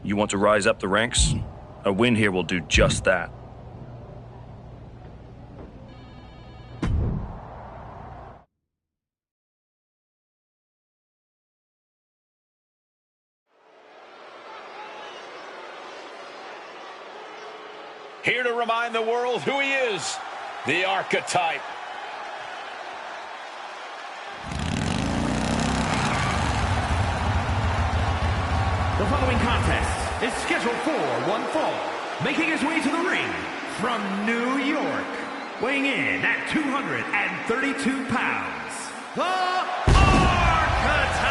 You want to rise up the ranks? A win here will do just that. Here to remind the world who he is, the Archetype. The following contest is scheduled for one fall. Making his way to the ring from New York, weighing in at 232 pounds, the Archetype!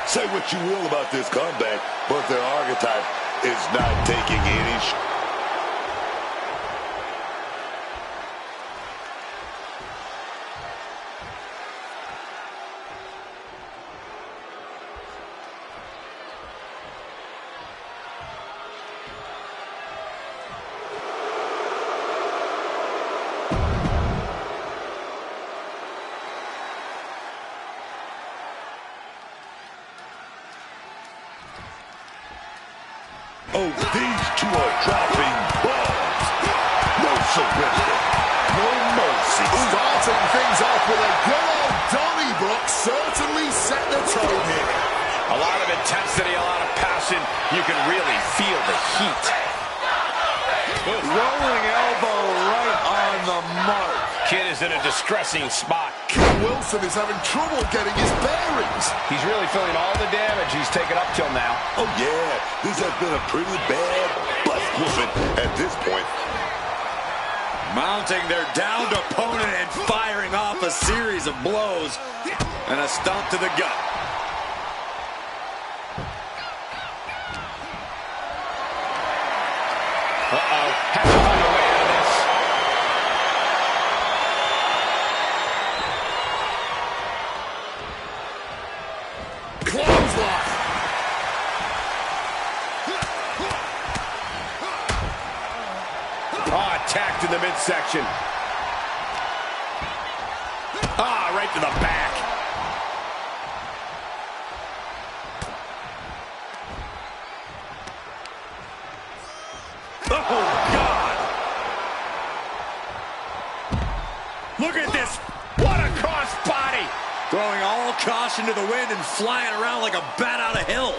Say what you will about this comeback, but the Archetype is not taking any Oh, these two are dropping bombs. No surrender. No mercy. Starting things off with a good old Donnybrook certainly set the tone here. A lot of intensity, a lot of passion. You can really feel the heat. Rolling elbow right on the mark. Kid is in a distressing spot. Wilson is having trouble getting his bearings. He's really feeling all the damage he's taken up till now. Oh, yeah. This has been a pretty bad butt-whooping at this point. Mounting their downed opponent and firing off a series of blows. And a stomp to the gut. Uh-oh. Has to find a way out of this. Clothesline. Oh, attacked in the midsection. Ah, right to the back. Oh, God. Look at this. What a crossbody. Throwing all caution to the wind and flying around like a bat out of hell.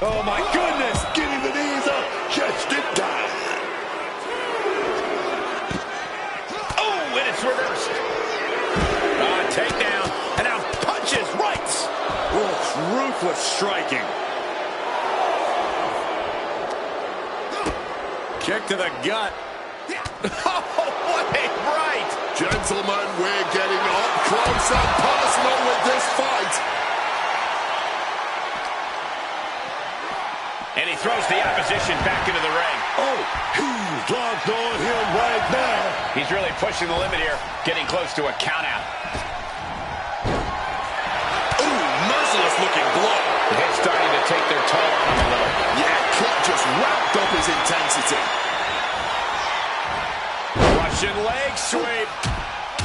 Oh, my goodness. Getting the knees up just in time. Oh, and it's reversed. Takedown. And now punches, rights. Ruthless striking. Kick to the gut. Oh, what a right. Gentlemen, we're getting up close and personal with this fight. And he throws the opposition back into the ring. Oh, he's locked on him right now. He's really pushing the limit here, getting close to a countout. Ooh, merciless looking blow. The hit's starting to take their toll on him a little. Yeah, kick just wrapped up his intensity. Russian leg sweep.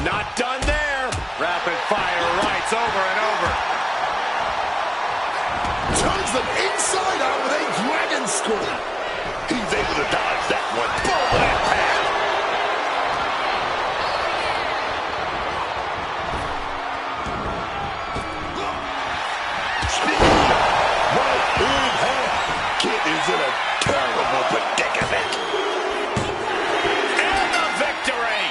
Not done there. Rapid fire rights over and over. Turns them inside out with a dragon screw. He's able to dodge that one. Boom, that pass. Right in half. Kid is in a terrible predicament. And the victory.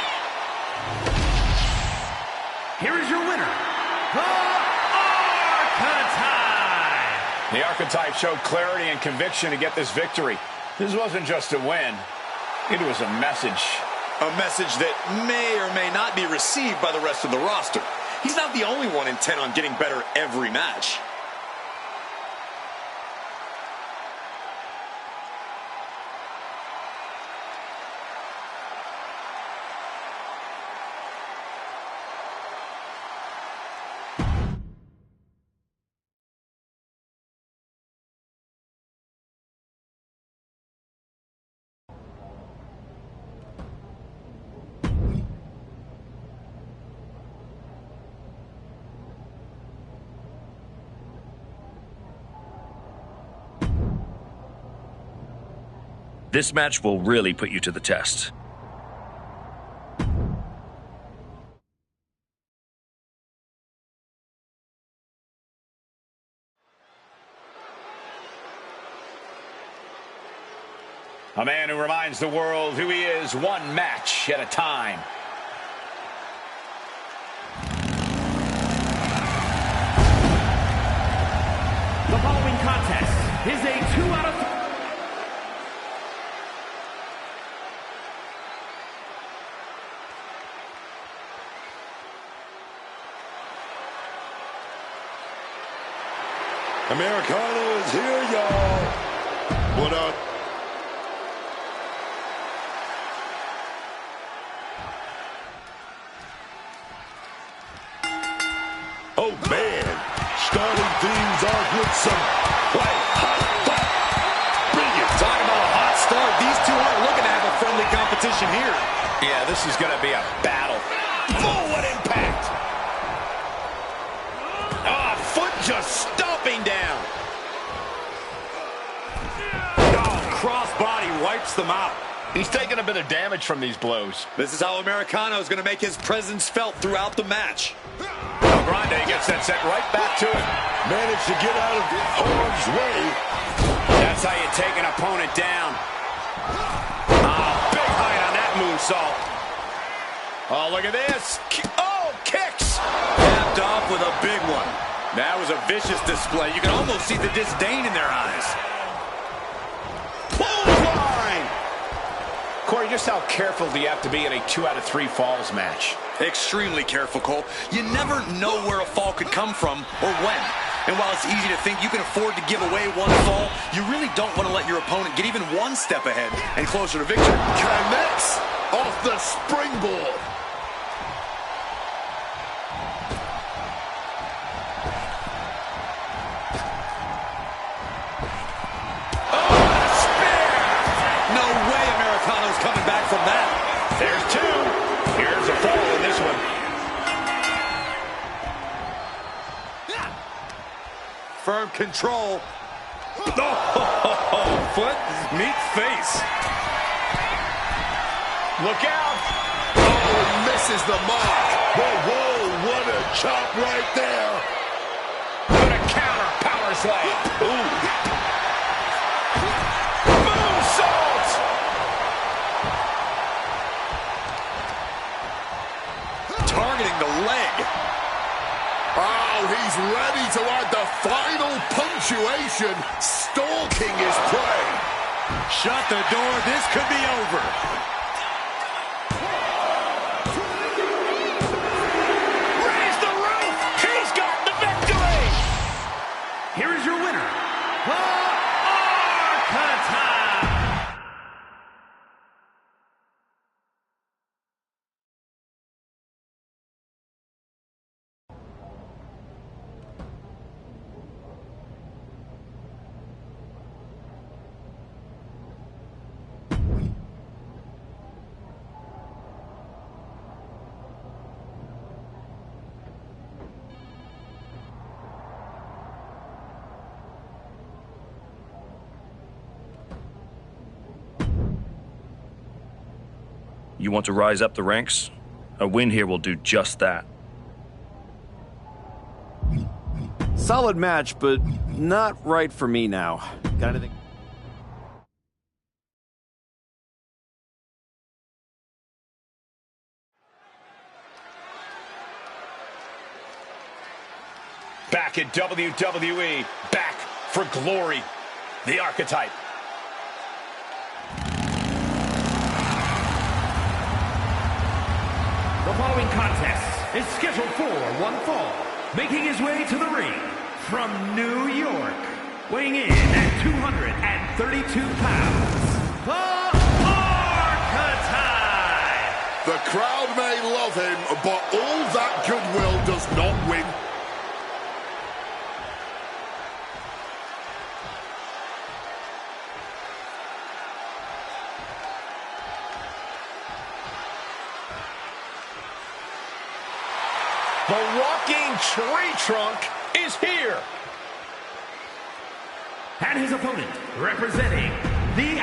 Here is your winner, the Archetype! The Archetype showed clarity and conviction to get this victory. This wasn't just a win. It was a message. A message that may or may not be received by the rest of the roster. He's not the only one intent on getting better every match. This match will really put you to the test. A man who reminds the world who he is one match at a time. The following contest is a 2 out of 3. Americano is here, y'all. What up? Oh, man. Starting things off with some hot fight. Brilliant. Talk about a hot start. These two aren't looking to have a friendly competition here. Yeah, this is going to be a battle. Oh, what impact! Ah, foot just stomping down. Oh, crossbody wipes them out. He's taking a bit of damage from these blows. This is how Americano is going to make his presence felt throughout the match. Grande gets that set right back to him. Managed to get out of harm's way. That's how you take an opponent down. Big height on that moonsault. Oh, look at this. Oh, kicks. Capped off with a big one. That was a vicious display. You can almost see the disdain in their eyes. Clothesline. Corey, just how careful do you have to be in a 2 out of 3 falls match? Extremely careful, Cole. You never know where a fall could come from or when. And while it's easy to think you can afford to give away one fall, you really don't want to let your opponent get even one step ahead and closer to victory. Connects off the springboard. No way Americano's coming back from that. There's 2. Here's a fall in this one. Firm control. Oh, foot meets face. Look out. Oh, misses the mark. Whoa, what a chop right there. What a counter power slam. Ooh. Moonsault. Targeting the leg. Oh, he's ready to add the final punctuation, stalking his prey. Shut the door. This could be over. Raise the roof. He's got the victory. Here is your winner, the Arcata. You want to rise up the ranks? A win here will do just that. Solid match, but not right for me now. Got anything? Back at WWE, back for glory. The Archetype. The following contest is scheduled for one fall. Making his way to the ring from New York, weighing in at 232 pounds, the Archetype! The crowd may love him, but all that goodwill does not win. The walking tree trunk is here. And his opponent, representing the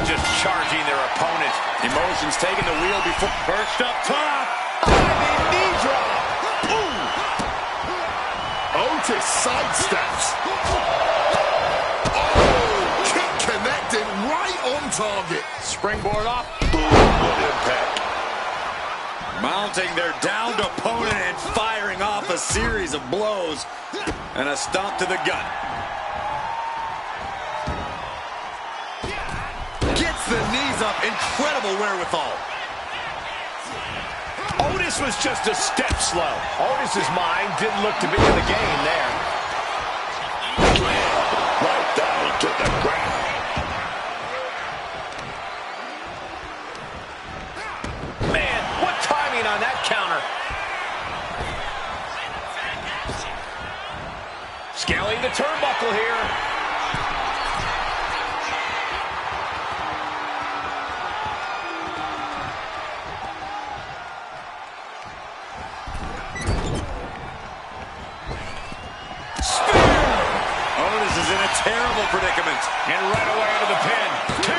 just charging their opponent. Emotions taking the wheel before. Perched up top. Diving knee drop. Boom. Otis sidesteps. Oh, kick connected right on target. Springboard off. Boom, what impact. Mounting their downed opponent and firing off a series of blows. And a stomp to the gut. Gets the knees up. Incredible wherewithal. Otis was just a step slow. Otis's mind didn't look to be in the game there. Right down to the ground. Man, what timing on that counter. Scaling the turnbuckle here. Terrible predicament. And right away into the pin. 2.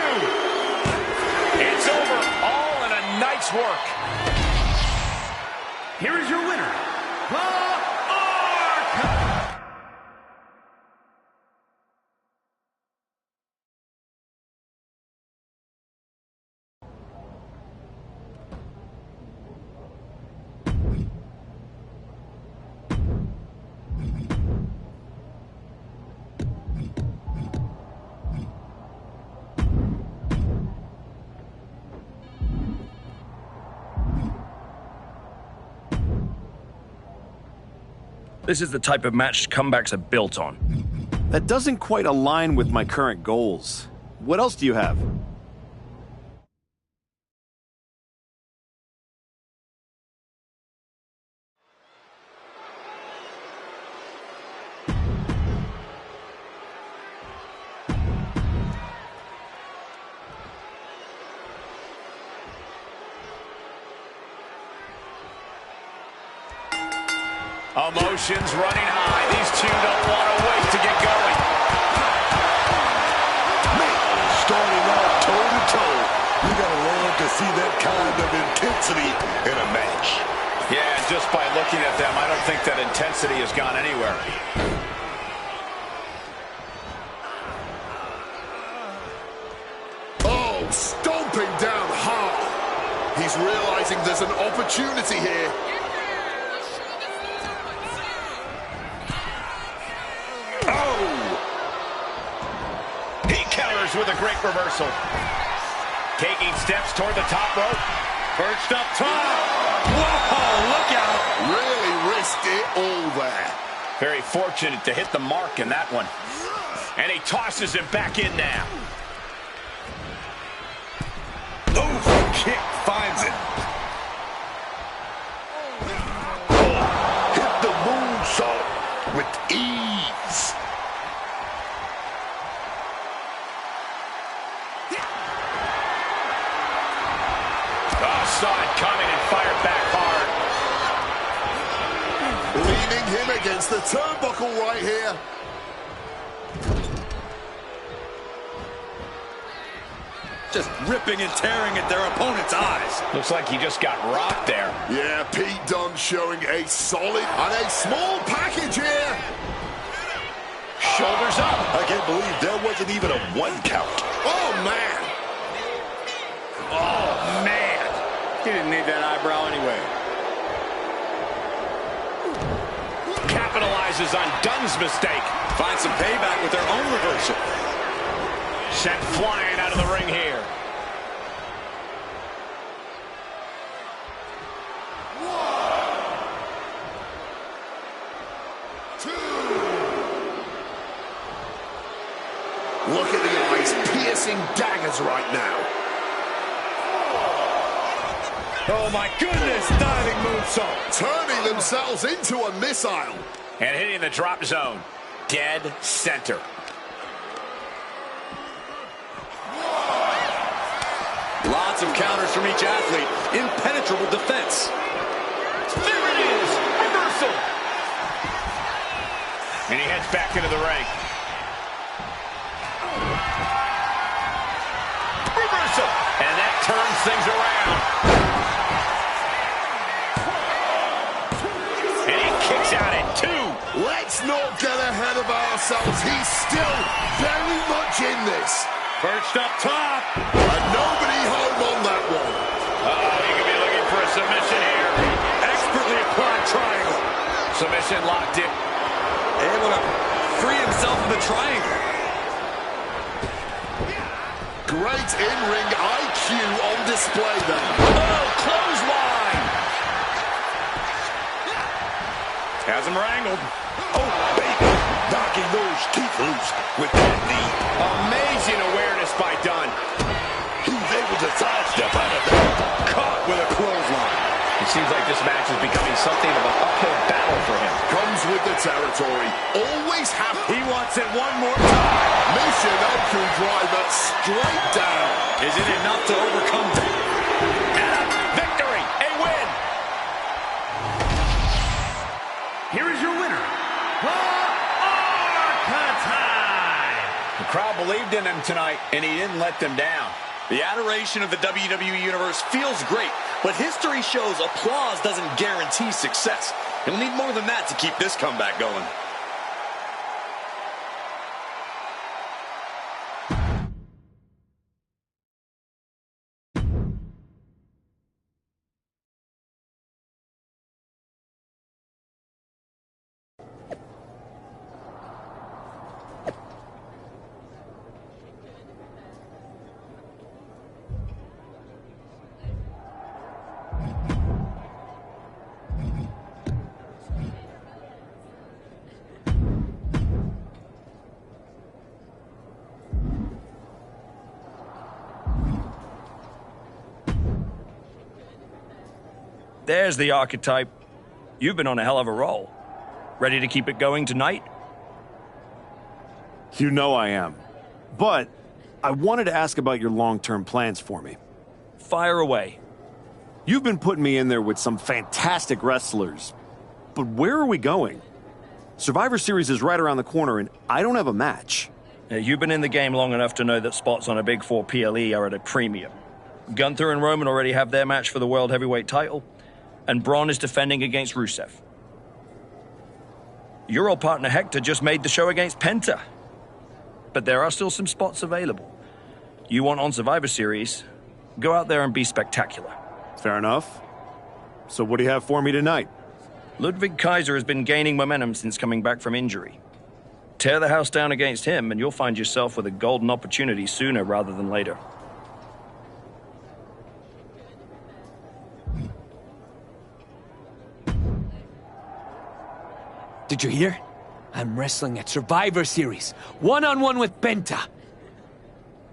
It's over. All in a night's work. Here is your winner, the Ark. This is the type of match comebacks are built on. That doesn't quite align with my current goals. What else do you have? Emotions running high. These two don't want to wait to get going. Starting out toe-to-toe. You gotta love to see that kind of intensity in a match. Yeah, just by looking at them, I don't think that intensity has gone anywhere. Oh, stomping down hard. He's realizing there's an opportunity here. With a great reversal. Taking steps toward the top rope. Perched up top. Whoa, look out. Really risked it all there. Very fortunate to hit the mark in that one. And he tosses him back in now. Over kick finds it. Hit the moonsault with ease. Saw it coming and fired back hard. Leaning him against the turnbuckle right here. Just ripping and tearing at their opponent's eyes. Looks like he just got rocked there. Yeah, Pete Dunne showing a solid and a small package here. Shoulders up. I can't believe there wasn't even a 1 count. Oh, man. Oh, man. He didn't need that eyebrow anyway. Capitalizes on Dunn's mistake. Find some payback with their own reversal. Sent flying out of the ring here. Look at the eyes piercing daggers right now. Oh my goodness, diving moonsault. Turning themselves into a missile. And hitting the drop zone. Dead center. Lots of counters from each athlete. Impenetrable defense. There it is. Reversal. And he heads back into the ring. reversal. And that turns things around. And he kicks out at 2. Let's not get ahead of ourselves. He's still very much in this. Perched up top. And nobody home on that one. Uh-oh, he could be looking for a submission here. Expertly applied triangle. Submission locked in. Able to free himself in the triangle. Great in-ring IQ on display there. Oh, clothesline. Has him wrangled. Oh, baby. Knocking those teeth loose with that knee. Amazing awareness by Dunn. He's able to sidestep out of that. Caught with a clothesline. It seems like this match is becoming something of an uphill battle for him. Comes with the territory. Always happy. He wants it one more time. Mission Oku driver straight down. Is it enough to overcome that? Victory, a win. Here is your winner, the Archetype. The crowd believed in him tonight, and he didn't let them down. The adoration of the WWE Universe feels great, but history shows applause doesn't guarantee success. You'll need more than that to keep this comeback going. There's the Archetype. You've been on a hell of a roll. Ready to keep it going tonight? You know I am. But I wanted to ask about your long-term plans for me. Fire away. You've been putting me in there with some fantastic wrestlers. But where are we going? Survivor Series is right around the corner, and I don't have a match. You've been in the game long enough to know that spots on a Big 4 PLE are at a premium. Gunther and Roman already have their match for the World Heavyweight title, and Braun is defending against Rusev. Your old partner Hector just made the show against Penta. But there are still some spots available. You want on Survivor Series, go out there and be spectacular. Fair enough. So what do you have for me tonight? Ludwig Kaiser has been gaining momentum since coming back from injury. Tear the house down against him and you'll find yourself with a golden opportunity sooner rather than later. Did you hear? I'm wrestling at Survivor Series, one-on-one with Penta.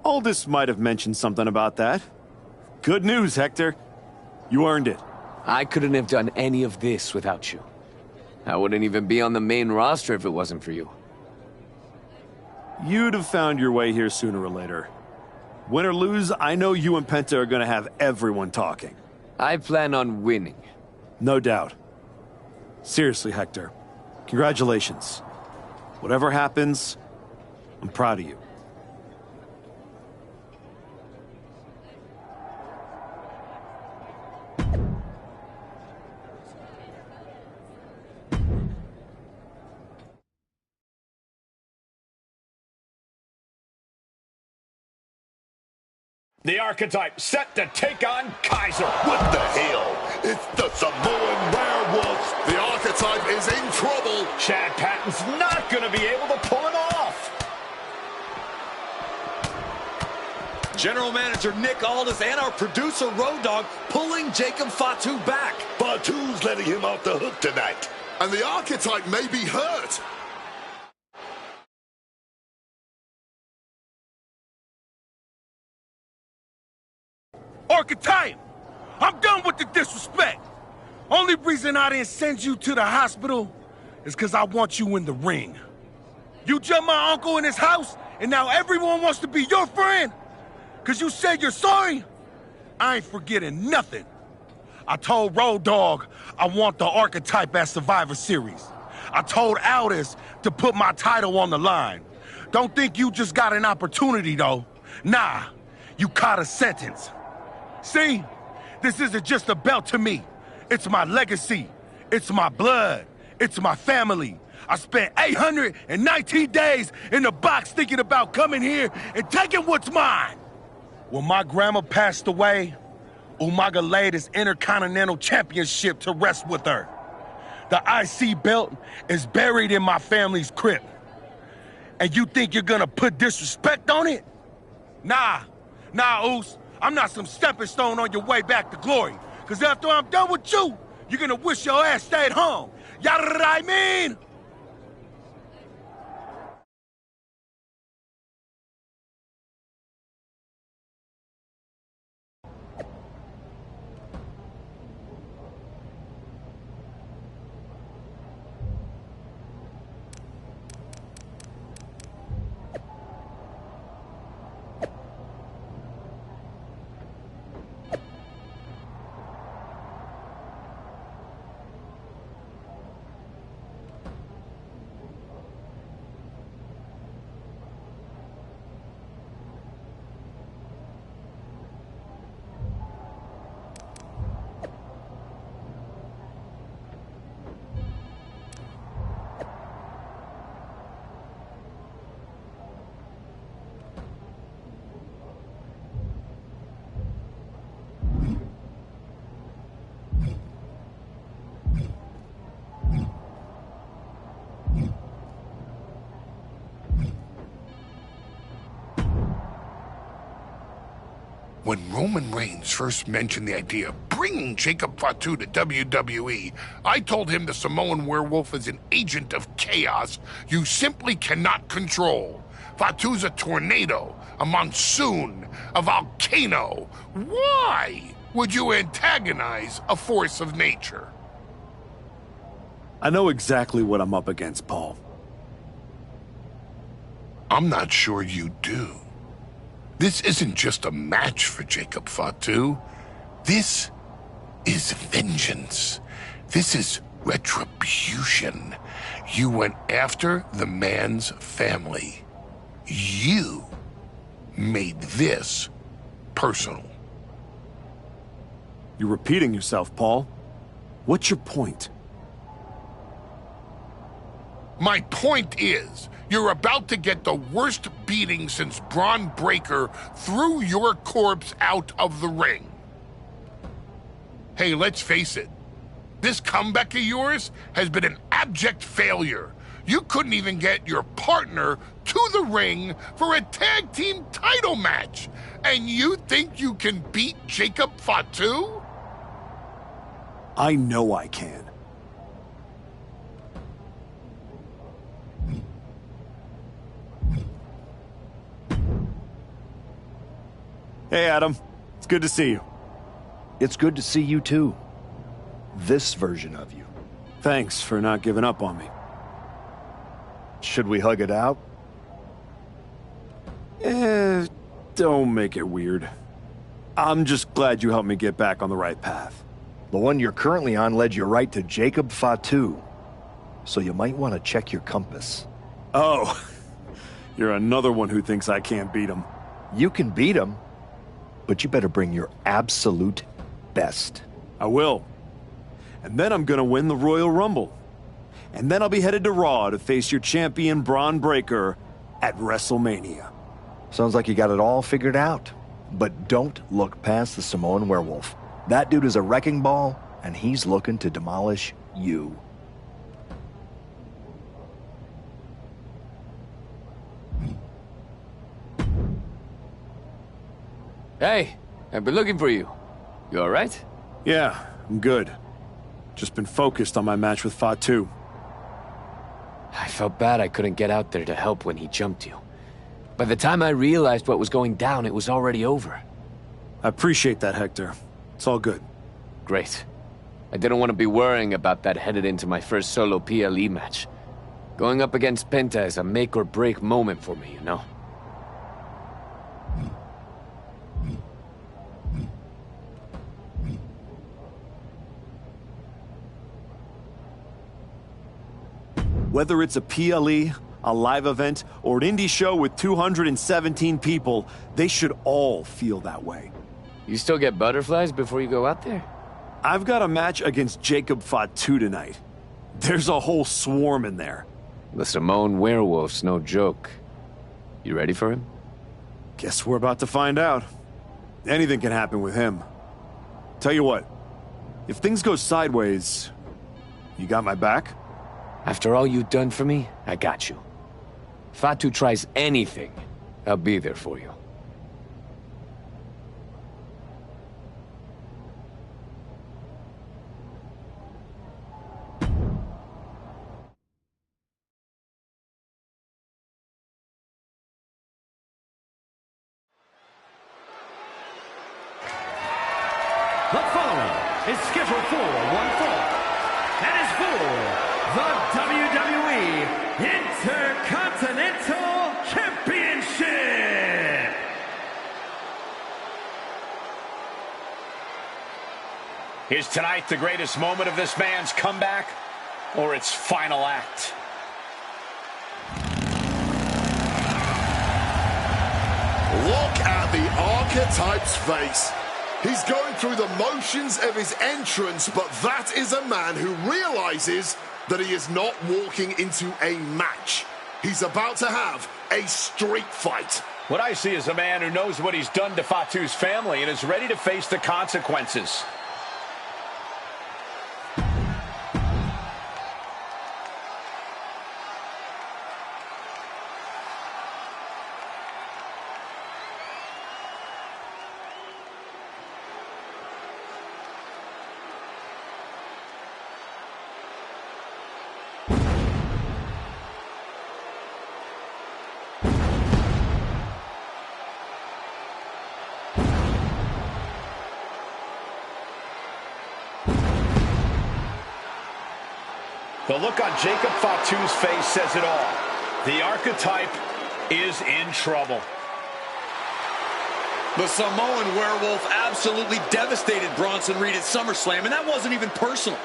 Aldous might have mentioned something about that. Good news, Hector. You earned it. I couldn't have done any of this without you. I wouldn't even be on the main roster if it wasn't for you. You'd have found your way here sooner or later. Win or lose, I know you and Penta are gonna have everyone talking. I plan on winning. No doubt. Seriously, Hector. Congratulations. Whatever happens, I'm proud of you. The Archetype set to take on Kaiser. What the hell? It's the Samoan werewolf. The Archetype is in trouble. Chad Patton's not going to be able to pull it off. General Manager Nick Aldis and our producer Road Dogg pulling Jacob Fatu back. Fatu's letting him off the hook tonight. And the Archetype may be hurt. Archetype, I'm done with the disrespect. Only reason I didn't send you to the hospital is because I want you in the ring. You jumped my uncle in his house, and now everyone wants to be your friend? Because you said you're sorry? I ain't forgetting nothing. I told Road Dogg I want the Archetype at Survivor Series. I told Aldis to put my title on the line. Don't think you just got an opportunity, though. Nah, you caught a sentence. See? This isn't just a belt to me. It's my legacy. It's my blood. It's my family. I spent 819 days in the box thinking about coming here and taking what's mine. When my grandma passed away, Umaga laid his Intercontinental Championship to rest with her. The IC belt is buried in my family's crypt. And you think you're gonna put disrespect on it? Nah, Oos. I'm not some stepping stone on your way back to glory. Cause after I'm done with you, you're gonna wish your ass stayed home. You know what I mean? When Roman Reigns first mentioned the idea of bringing Jacob Fatu to WWE, I told him the Samoan werewolf is an agent of chaos you simply cannot control. Fatu's a tornado, a monsoon, a volcano. Why would you antagonize a force of nature? I know exactly what I'm up against, Paul. I'm not sure you do. This isn't just a match for Jacob Fatu. This is vengeance. This is retribution. You went after the man's family. You made this personal. You're repeating yourself, Paul. What's your point? My point is, you're about to get the worst beating since Braun Breaker threw your corpse out of the ring. Hey, let's face it. This comeback of yours has been an abject failure. You couldn't even get your partner to the ring for a tag team title match. And you think you can beat Jacob Fatu? I know I can. Hey, Adam. It's good to see you. It's good to see you, too. This version of you. Thanks for not giving up on me. Should we hug it out? Don't make it weird. I'm just glad you helped me get back on the right path. The one you're currently on led you right to Jacob Fatu. So you might want to check your compass. Oh, you're another one who thinks I can't beat him. You can beat him, but you better bring your absolute best. I will. And then I'm gonna win the Royal Rumble. And then I'll be headed to Raw to face your champion Braun Breaker at WrestleMania. Sounds like you got it all figured out. But don't look past the Samoan werewolf. That dude is a wrecking ball, and he's looking to demolish you. Hey, I've been looking for you. You all right? Yeah, I'm good. Just been focused on my match with Fatu. I felt bad I couldn't get out there to help when he jumped you. By the time I realized what was going down, it was already over. I appreciate that, Hector. It's all good. Great. I didn't want to be worrying about that headed into my first solo PLE match. Going up against Penta is a make-or-break moment for me, you know? Whether it's a PLE a live event, or an indie show with 217 people, they should all feel that way. You still get butterflies before you go out there? I've got a match against Jacob Fatu tonight. There's a whole swarm in there. The Samoan werewolf's no joke. You ready for him? Guess we're about to find out. Anything can happen with him. Tell you what, if things go sideways, you got my back? After all you've done for me, I got you. Fatu tries anything, I'll be there for you. The following is scheduled for one fall. That is for the WWE Intercontinental Championship. Is tonight the greatest moment of this man's comeback, or its final act? Look at the archetype's face. He's going through the motions of his entrance, but that is a man who realizes that he is not walking into a match. He's about to have a street fight. What I see is a man who knows what he's done to Fatu's family and is ready to face the consequences. The look on Jacob Fatu's face says it all. The archetype is in trouble. The Samoan werewolf absolutely devastated Bronson Reed at SummerSlam, and that wasn't even personal.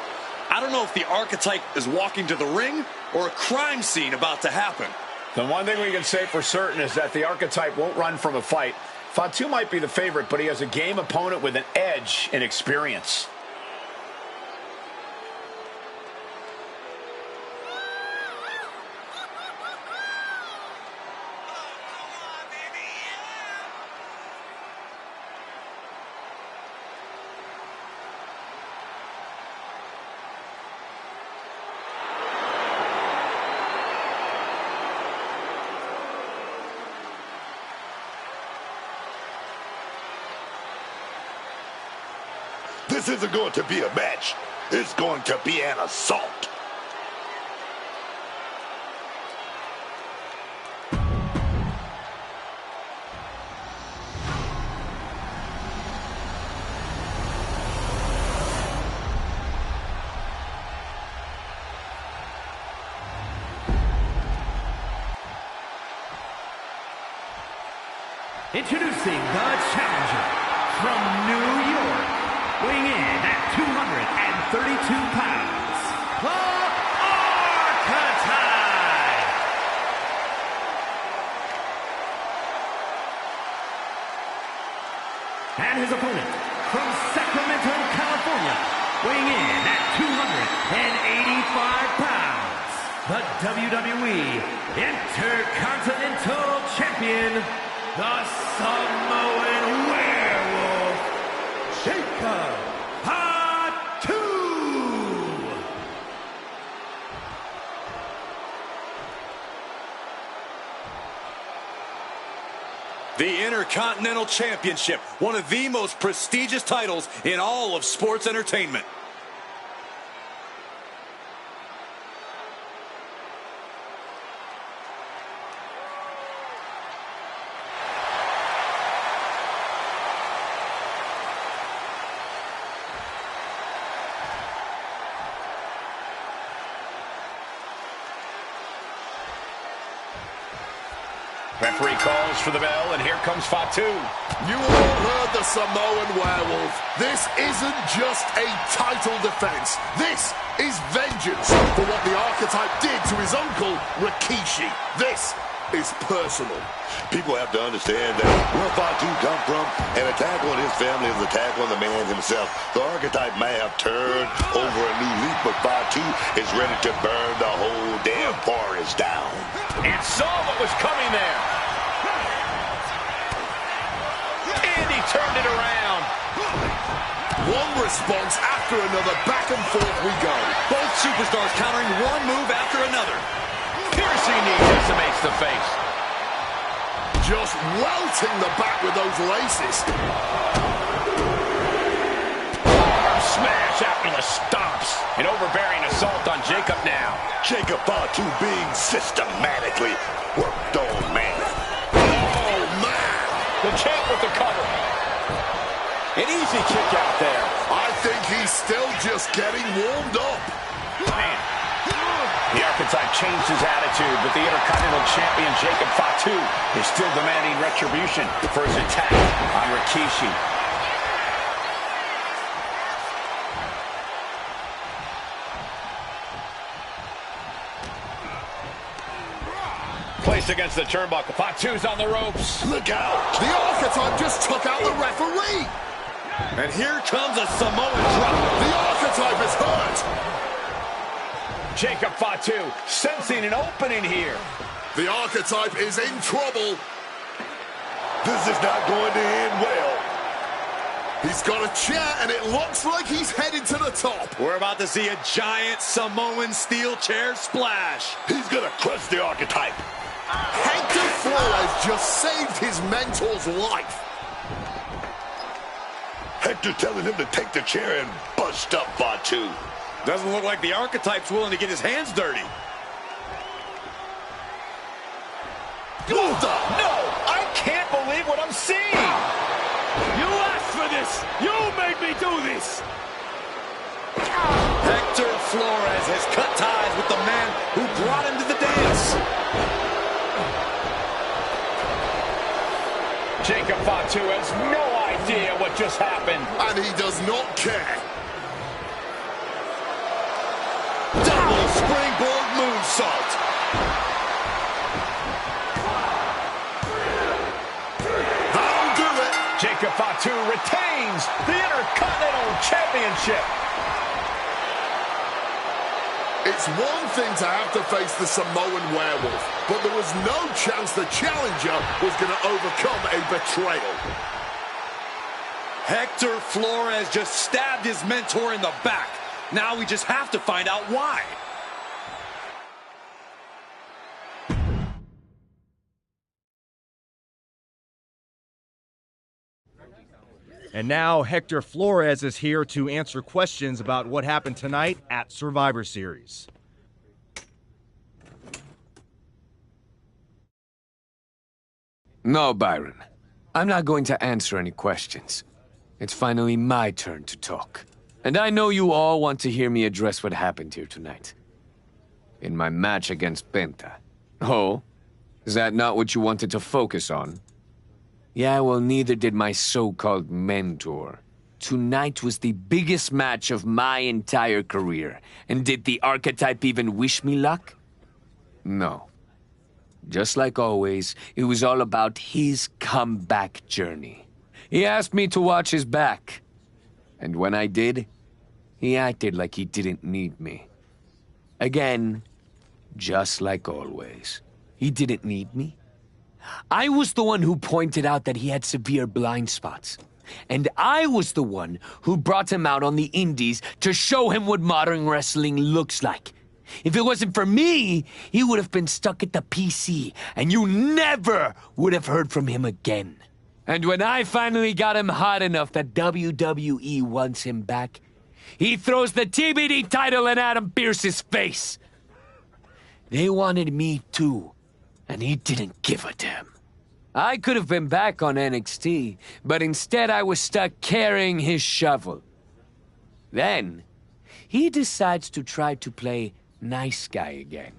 I don't know if the archetype is walking to the ring or a crime scene about to happen. The one thing we can say for certain is that the archetype won't run from a fight. Fatu might be the favorite, but he has a game opponent with an edge in experience. This isn't going to be a match. It's going to be an assault. Introducing the challenger from New York, weighing in at 232 pounds, the Archetype! And his opponent from Sacramento, California, weighing in at 285 pounds, the WWE Intercontinental Champion, the Samoan Werewolf, Jacob Fatu! The Intercontinental Championship, one of the most prestigious titles in all of sports entertainment. Referee calls for the bell, and here comes Fatu. You all heard the Samoan Werewolf. This isn't just a title defense. This is vengeance for what the Archetype did to his uncle, Rikishi. This is personal. People have to understand that where Fatu come from, an attack on his family is an attack on the man himself. The Archetype may have turned over a new leaf, but Fatu is ready to burn the whole damn forest down. And saw what was coming there. And he turned it around. One response after another, back and forth we go. Both superstars countering one move after another. Piercing knee decimates the face. Just welting the back with those laces. Arm smash after the stomps. An overbearing assault on Jacob now. Jacob Fatu being systematically worked on, man. Oh, man. The champ with the cover. An easy kick out there. I think he's still just getting warmed up. Man. The Archetype changed his attitude, but the Intercontinental Champion Jacob Fatu is still demanding retribution for his attack on Rikishi. Placed against the turnbuckle. Fatu's on the ropes. Look out! The Archetype just took out the referee! And here comes a Samoan drop. The Archetype is hurt! Jacob Fatu sensing an opening here. The Archetype is in trouble. This is not going to end well. He's got a chair, and it looks like he's headed to the top. We're about to see a giant Samoan steel chair splash. He's going to crush the Archetype. Hector Flores just saved his mentor's life. Hector telling him to take the chair and bust up Fatu. Doesn't look like the Archetype's willing to get his hands dirty. No, I can't believe what I'm seeing. You asked for this. You made me do this. Hector Flores has cut ties with the man who brought him to the dance. Jacob Fatu has no idea what just happened. And he does not care. Double springboard moonsault. That'll do it. Jacob Fatu retains the Intercontinental Championship. It's one thing to have to face the Samoan Werewolf, but there was no chance the challenger was going to overcome a betrayal. Hector Flores just stabbed his mentor in the back. Now we just have to find out why. And now Hector Flores is here to answer questions about what happened tonight at Survivor Series. No, Byron. I'm not going to answer any questions. It's finally my turn to talk. And I know you all want to hear me address what happened here tonight. In my match against Penta. Oh? Is that not what you wanted to focus on? Yeah, well, neither did my so-called mentor. Tonight was the biggest match of my entire career. And did the Archetype even wish me luck? No. Just like always, it was all about his comeback journey. He asked me to watch his back. And when I did, he acted like he didn't need me. Again, just like always. He didn't need me. I was the one who pointed out that he had severe blind spots. And I was the one who brought him out on the indies to show him what modern wrestling looks like. If it wasn't for me, he would have been stuck at the PC, and you never would have heard from him again. And when I finally got him hot enough that WWE wants him back, he throws the TBD title in Adam Pearce's face. They wanted me too, and he didn't give a damn. I could have been back on NXT, but instead I was stuck carrying his shovel. Then, he decides to try to play nice guy again.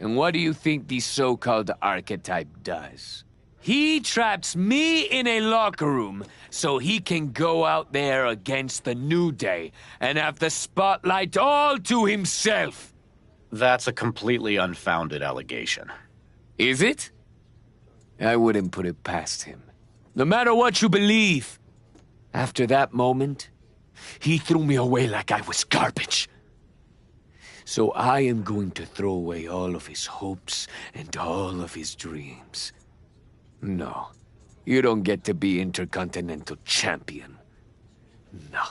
And what do you think the so-called archetype does? He traps me in a locker room so he can go out there against the New Day and have the spotlight all to himself. That's a completely unfounded allegation. Is it? I wouldn't put it past him. No matter what you believe. After that moment, he threw me away like I was garbage. So I am going to throw away all of his hopes and all of his dreams. No, you don't get to be Intercontinental Champion. No.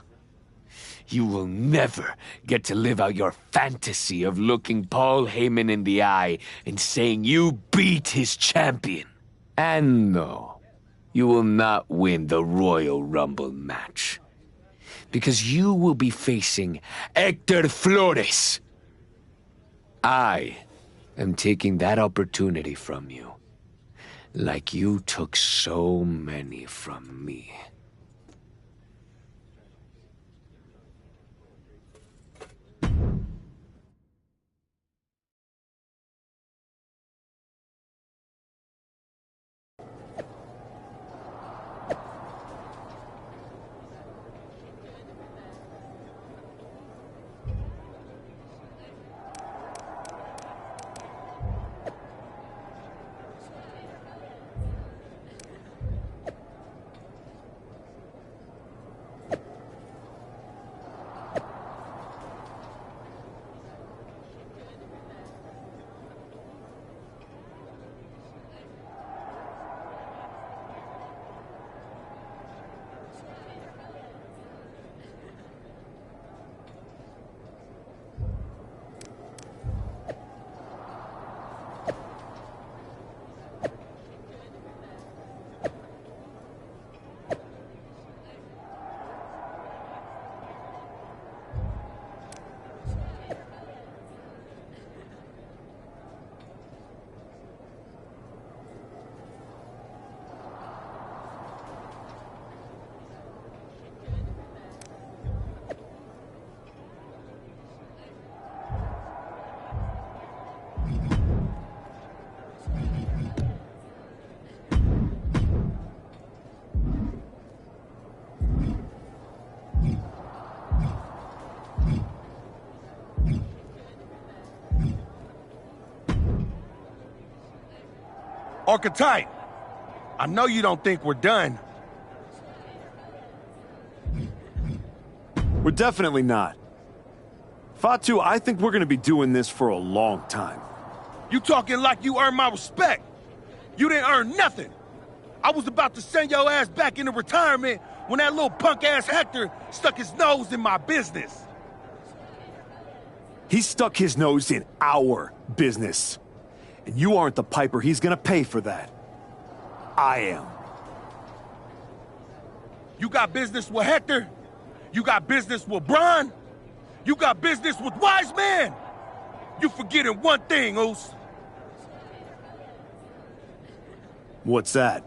You will never get to live out your fantasy of looking Paul Heyman in the eye and saying you beat his champion. And no, you will not win the Royal Rumble match. Because you will be facing Hector Flores. I am taking that opportunity from you, like you took so many from me. Archetype, I know you don't think we're done. We're definitely not. Fatu, I think we're gonna be doing this for a long time. You talking like you earned my respect. You didn't earn nothing. I was about to send your ass back into retirement when that little punk-ass Hector stuck his nose in my business. He stuck his nose in our business. And you aren't the piper he's gonna pay for that. I am. You got business with Hector? You got business with Braun? You got business with Wise Man? You forgetting one thing, Oos. What's that?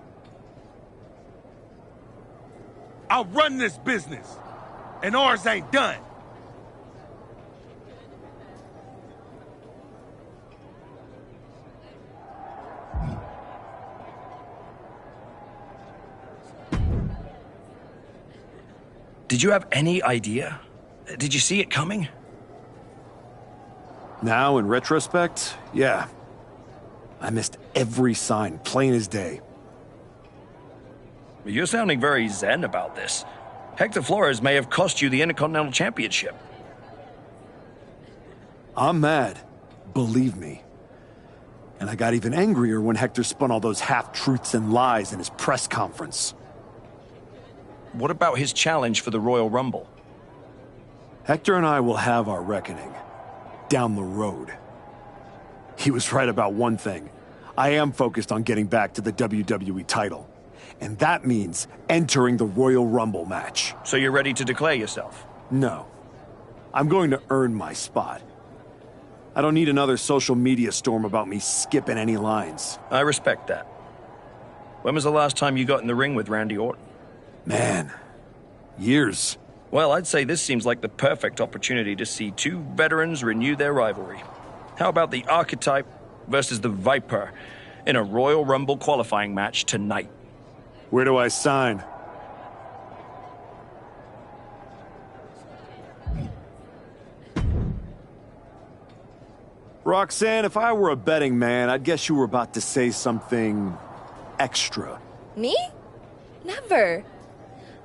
I'll run this business, and ours ain't done. Did you have any idea? Did you see it coming? Now, in retrospect, yeah. I missed every sign, plain as day. You're sounding very zen about this. Hector Flores may have cost you the Intercontinental Championship. I'm mad, believe me. And I got even angrier when Hector spun all those half-truths and lies in his press conference. What about his challenge for the Royal Rumble? Hector and I will have our reckoning. Down the road. He was right about one thing. I am focused on getting back to the WWE title. And that means entering the Royal Rumble match. So you're ready to declare yourself? No. I'm going to earn my spot. I don't need another social media storm about me skipping any lines. I respect that. When was the last time you got in the ring with Randy Orton? Man, years. Well, I'd say this seems like the perfect opportunity to see two veterans renew their rivalry. How about the Archetype versus the Viper in a Royal Rumble qualifying match tonight. Where do I sign? Roxanne, if I were a betting man, I'd guess you were about to say something extra. Me? Never.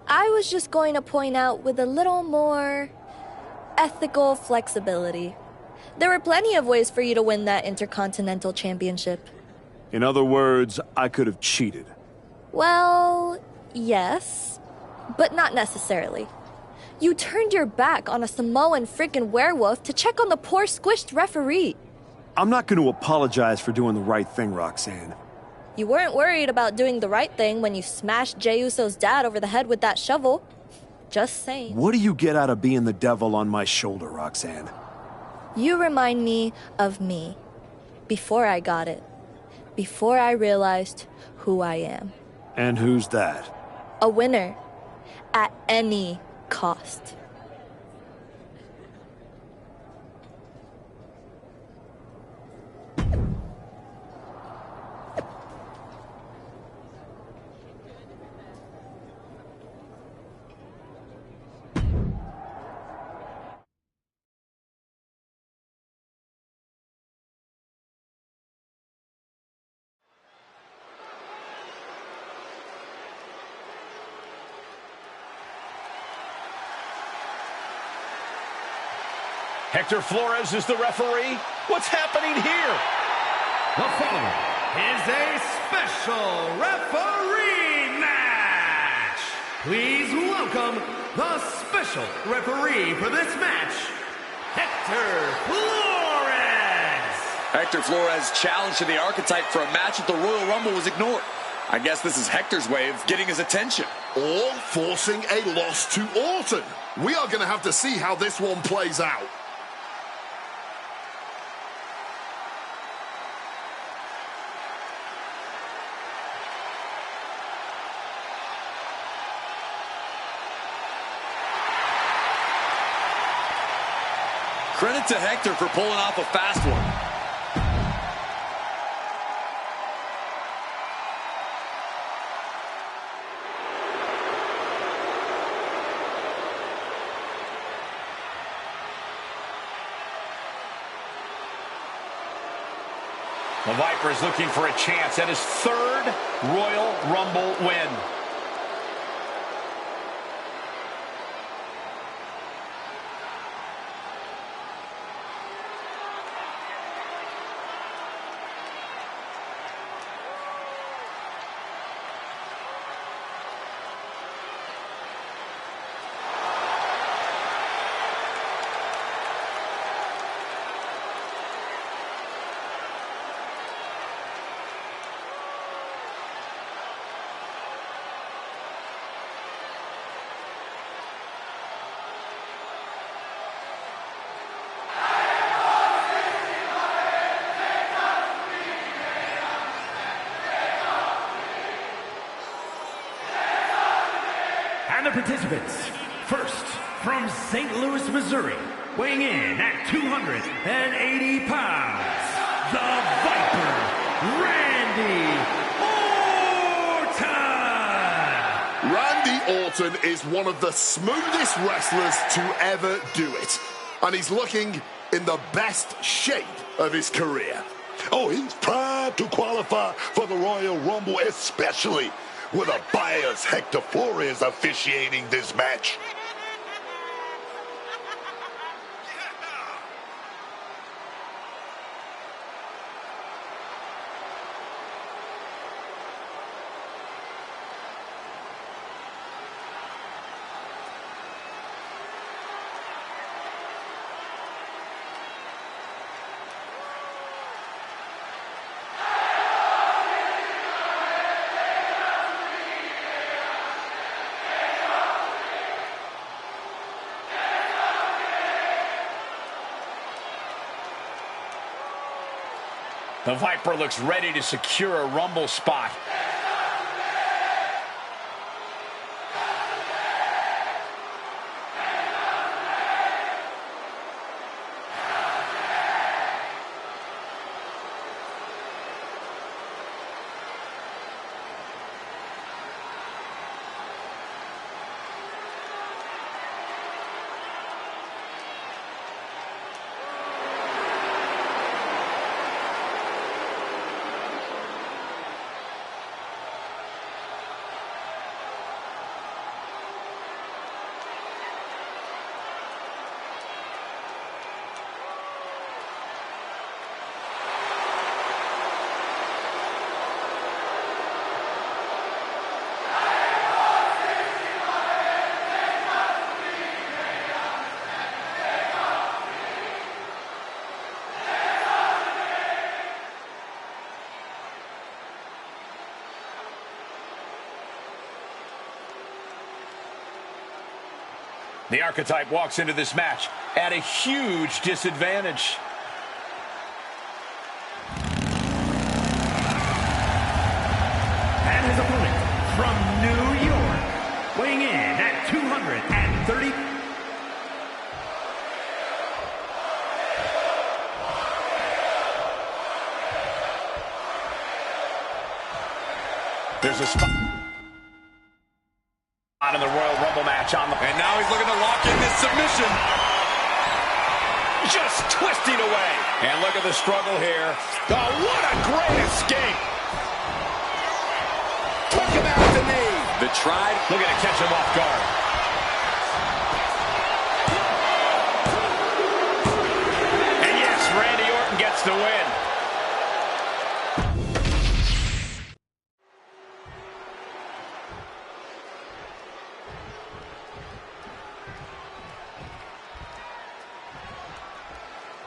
I was just going to point out with a little more ethical flexibility. There were plenty of ways for you to win that Intercontinental Championship. In other words, I could have cheated. Well, yes, but not necessarily. You turned your back on a Samoan freaking werewolf to check on the poor squished referee. I'm not going to apologize for doing the right thing, Roxanne. You weren't worried about doing the right thing when you smashed Jey Uso's dad over the head with that shovel. Just saying. What do you get out of being the devil on my shoulder, Roxanne? You remind me of me. Before I got it. Before I realized who I am. And who's that? A winner. At any cost. Hector Flores is the referee. What's happening here? The following is a special referee match. Please welcome the special referee for this match, Hector Flores. Hector Flores' challenge to the Archetype for a match at the Royal Rumble was ignored. I guess this is Hector's way of getting his attention. Or forcing a loss to Orton. We are going to have to see how this one plays out. Credit to Hector for pulling off a fast one. The Viper is looking for a chance at his third Royal Rumble win. And the participants, first from St. Louis, Missouri, weighing in at 280 pounds, the Viper, Randy Randy Orton! Orton is one of the smoothest wrestlers to ever do it. And he's looking in the best shape of his career. Oh, he's proud to qualify for the Royal Rumble, especially with a biased Hector Flores officiating this match. The Viper looks ready to secure a Rumble spot. The Archetype walks into this match at a huge disadvantage. And his opponent from New York, weighing in at 230. There's a spot in the Royal Rumble match on the... And now he's looking to lock in this submission. Just twisting away. And look at the struggle here. Oh, what a great escape. Took him out the knee. The tried. Look at it catch him off guard. And yes, Randy Orton gets the win.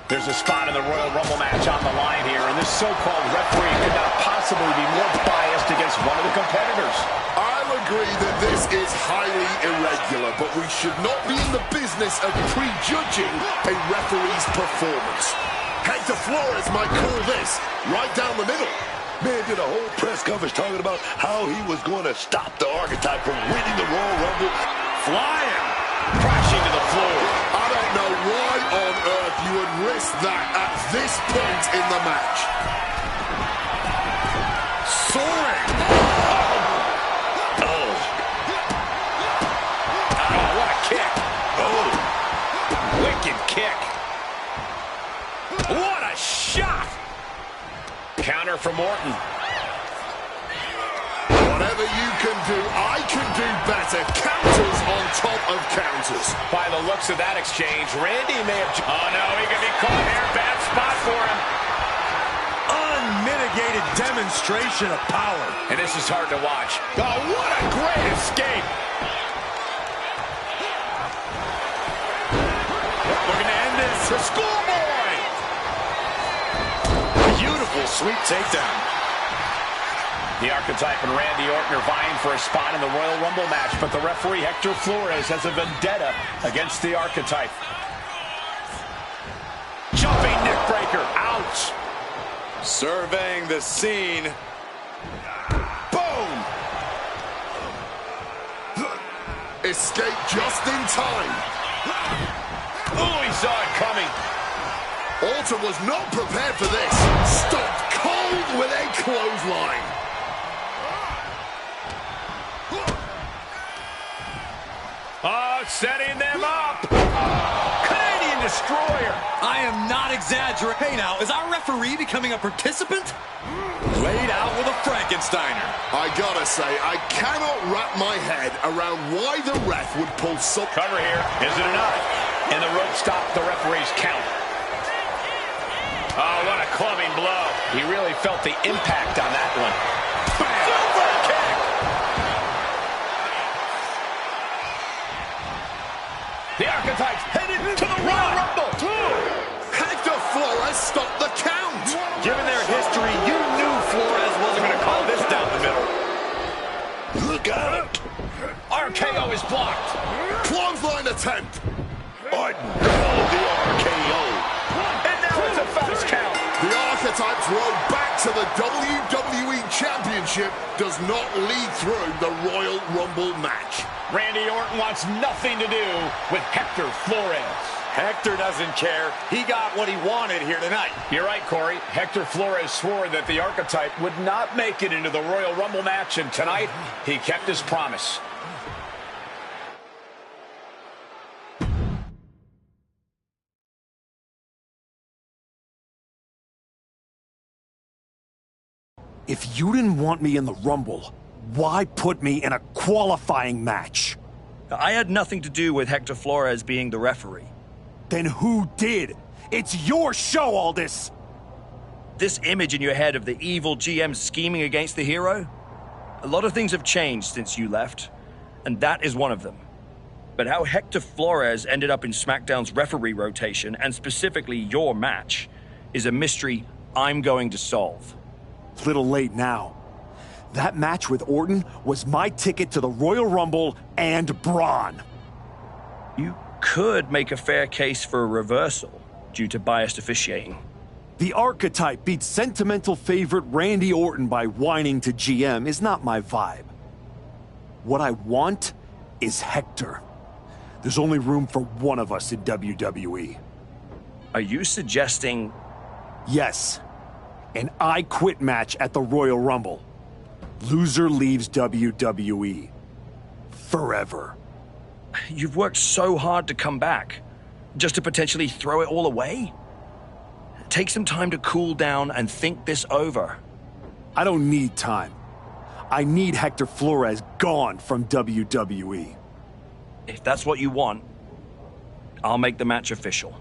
There's a spot in the Royal Rumble match on the line here, and this so-called referee could not possibly be more biased against one of the competitors. I'll agree that this is highly irregular, but we should not be in the business of prejudging a referee's performance. Hector Flores might call this right down the middle. Man did a whole press conference talking about how he was going to stop the Archetype from winning the Royal Rumble. Flying, crashing to the floor. I don't know why on earth you would risk that at this point in the match. Soaring. Oh, what a kick. Oh, wicked kick. What a shot. Counter from Orton. Whatever you can do, I can do better. Counters on top of counters. By the looks of that exchange, Randy may have... Oh, no, he could be caught here. Bad spot for him. Unmitigated demonstration of power. And this is hard to watch. Oh, what a great escape. Looking to end this. The schoolboy. Beautiful, sweet takedown. The Archetype and Randy Orton are vying for a spot in the Royal Rumble match, but the referee, Hector Flores, has a vendetta against the Archetype. Jumping neckbreaker. Ouch. Surveying the scene. Boom. Escape just in time. Oh, he saw it coming. Orton was not prepared for this. Stopped cold with a clothesline. Oh, setting them up. Canadian Destroyer. I am not exaggerating. Hey, now, is our referee becoming a participant? Laid out with a Frankensteiner. I gotta say, I cannot wrap my head around why the ref would pull so... Cover here. Is it enough? And the rope stopped the referee's count. Oh, what a clubbing blow. He really felt the impact on that one. Bam! Super kick! The Archetypes headed to the Royal Rumble. Hector Flores stopped the count. Given their history, you knew Flores wasn't going to call this down the middle. Look out! RKO is blocked. Clothesline attempt. Orton called the RKO. And now it's a fast count. The Archetypes road back to the WWE Championship does not lead through the Royal Rumble match. Randy Orton wants nothing to do with Hector Flores. Hector doesn't care. He got what he wanted here tonight. You're right, Corey. Hector Flores swore that the Archetype would not make it into the Royal Rumble match, and tonight he kept his promise. If you didn't want me in the Rumble, why put me in a qualifying match? I had nothing to do with Hector Flores being the referee. Then who did? It's your show, all this! This image in your head of the evil GM scheming against the hero? A lot of things have changed since you left, and that is one of them. But how Hector Flores ended up in SmackDown's referee rotation, and specifically your match, is a mystery I'm going to solve. Little late now. That match with Orton was my ticket to the Royal Rumble and Braun. You could make a fair case for a reversal due to biased officiating. The archetype beats sentimental favorite Randy Orton by whining to GM is not my vibe. What I want is Hector. There's only room for one of us in WWE. Are you suggesting... Yes. An I Quit match at the Royal Rumble. Loser leaves WWE. Forever. You've worked so hard to come back, just to potentially throw it all away? Take some time to cool down and think this over. I don't need time. I need Hector Flores gone from WWE. If that's what you want, I'll make the match official.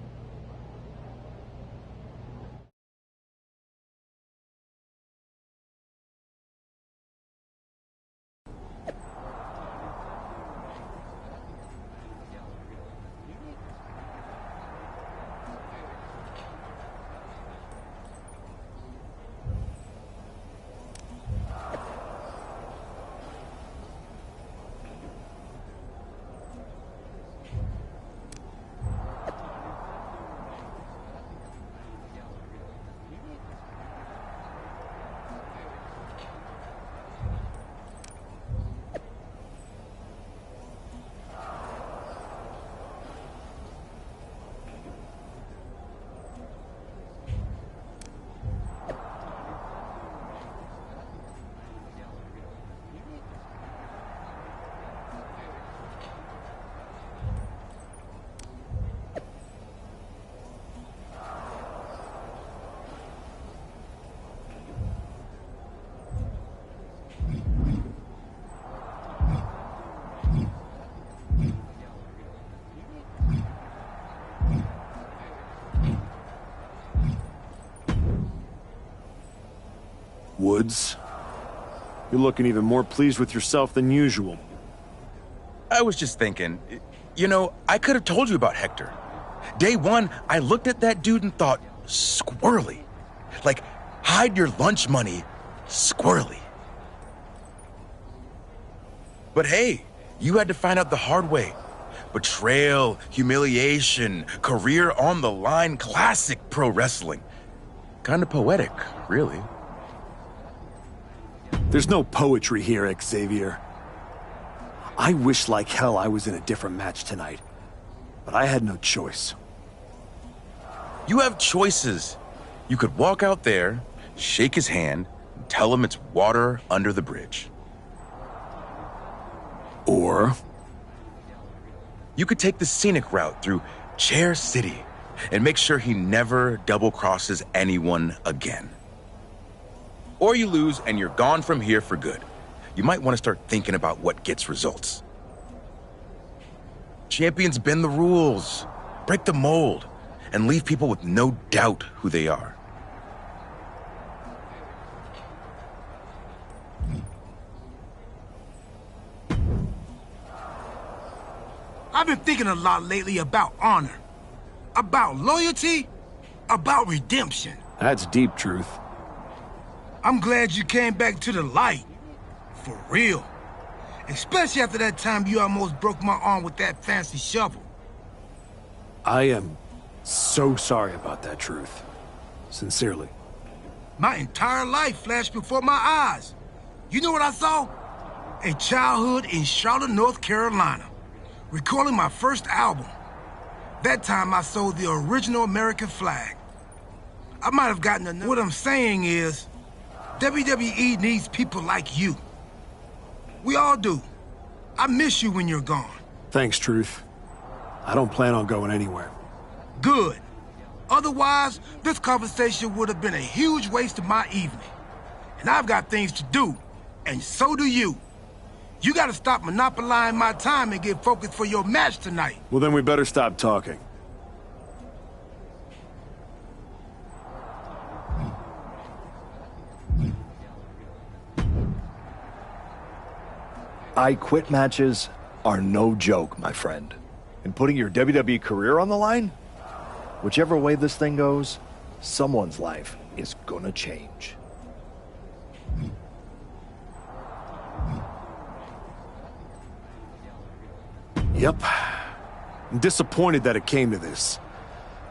Woods, you're looking even more pleased with yourself than usual. I was just thinking, you know, I could have told you about Hector. Day one, I looked at that dude and thought, squirrely. Like, hide your lunch money, squirrely. But hey, you had to find out the hard way. Betrayal, humiliation, career on the line, classic pro wrestling. Kind of poetic, really. There's no poetry here, Xavier. I wish like hell I was in a different match tonight, but I had no choice. You have choices. You could walk out there, shake his hand, and tell him it's water under the bridge. Or you could take the scenic route through Chair City and make sure he never double-crosses anyone again. Or you lose and you're gone from here for good. You might want to start thinking about what gets results. Champions bend the rules, break the mold, and leave people with no doubt who they are. I've been thinking a lot lately about honor, about loyalty, about redemption. That's deep, Truth. I'm glad you came back to the light. For real. Especially after that time you almost broke my arm with that fancy shovel. I am so sorry about that, Truth. Sincerely. My entire life flashed before my eyes. You know what I saw? A childhood in Charlotte, North Carolina, recording my first album. That time I sold the original American flag. I might have gotten enough. What I'm saying is, WWE needs people like you. We all do. I miss you when you're gone. Thanks, Truth. I don't plan on going anywhere. Good. Otherwise, this conversation would have been a huge waste of my evening. And I've got things to do, and so do you. You gotta stop monopolizing my time and get focused for your match tonight. Well, then we better stop talking. I Quit matches are no joke, my friend. And putting your WWE career on the line? Whichever way this thing goes, someone's life is gonna change. Yep. I'm disappointed that it came to this.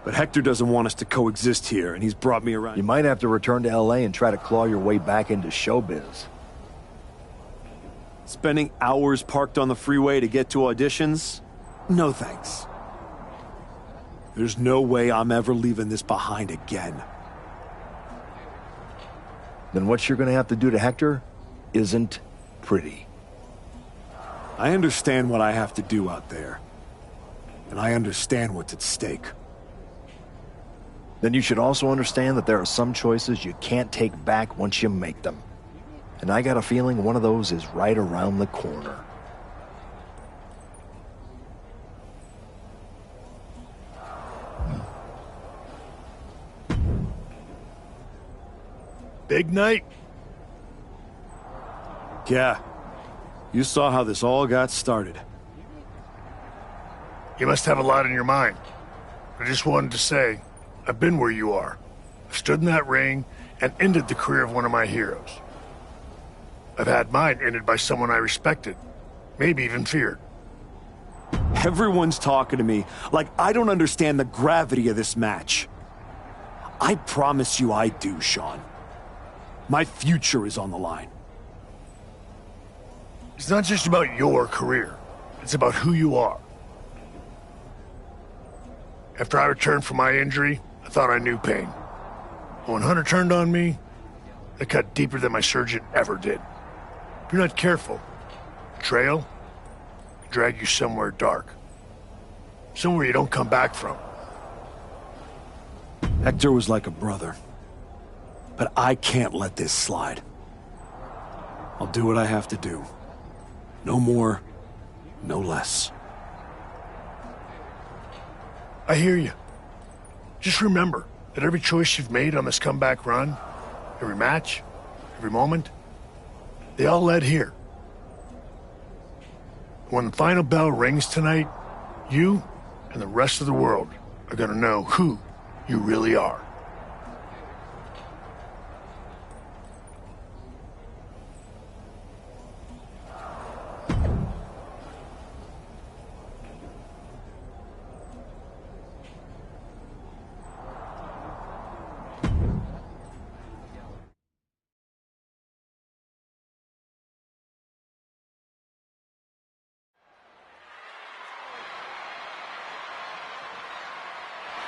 But Hector doesn't want us to coexist here, and he's brought me around. You might have to return to LA and try to claw your way back into showbiz. Spending hours parked on the freeway to get to auditions? No thanks. There's no way I'm ever leaving this behind again. Then what you're gonna have to do to Hector isn't pretty. I understand what I have to do out there. And I understand what's at stake. Then you should also understand that there are some choices you can't take back once you make them. And I got a feeling one of those is right around the corner. Big night? Yeah. You saw how this all got started. You must have a lot in your mind. I just wanted to say, I've been where you are. I've stood in that ring and ended the career of one of my heroes. I've had mine ended by someone I respected, maybe even feared. Everyone's talking to me like I don't understand the gravity of this match. I promise you I do, Sean. My future is on the line. It's not just about your career. It's about who you are. After I returned from my injury, I thought I knew pain. But when Hunter turned on me, it cut deeper than my surgeon ever did. If you're not careful, betrayal can drag you somewhere dark. Somewhere you don't come back from. Hector was like a brother. But I can't let this slide. I'll do what I have to do. No more, no less. I hear you. Just remember that every choice you've made on this comeback run, every match, every moment, they all led here. When the final bell rings tonight, you and the rest of the world are going to know who you really are.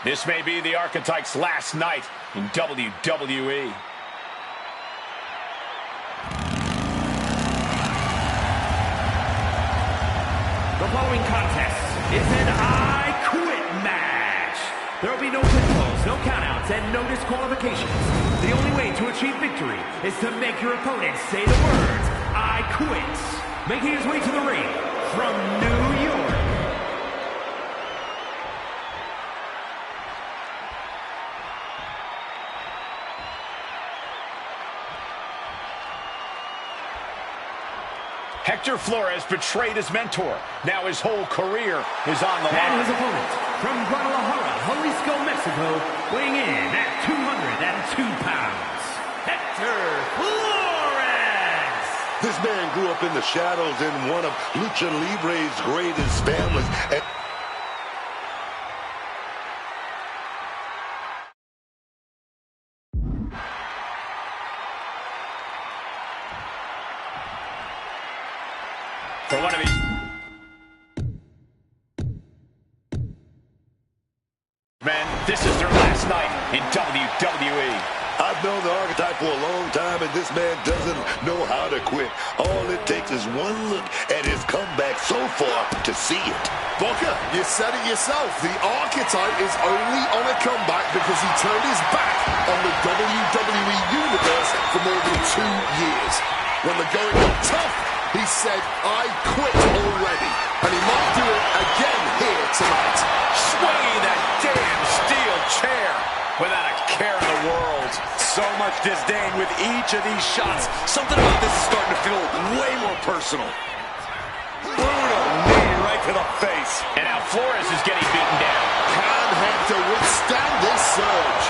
This may be the Archetype's last night in WWE. The following contest is an I Quit match. There will be no pinfalls, no countouts, and no disqualifications. The only way to achieve victory is to make your opponent say the words, I quit. Making his way to the ring from New York, Hector Flores betrayed his mentor. Now his whole career is on the line. And his opponent from Guadalajara, Jalisco, Mexico, weighing in at 202 pounds, Hector Flores. This man grew up in the shadows in one of Lucha Libre's greatest families. And for one of these men, this is their last night in WWE. I've known the Archetype for a long time, and this man doesn't know how to quit. All it takes is one look at his comeback so far to see it. Booker, you said it yourself. The Archetype is only on a comeback because he turned his back on the WWE Universe for more than 2 years. When the going got tough, he said, I quit already. And he might do it again here tonight. Swinging that damn steel chair without a care in the world. So much disdain with each of these shots. Something about this is starting to feel way more personal. Brutal knee right to the face. And now Flores is getting beaten down. Can Hector withstand this surge?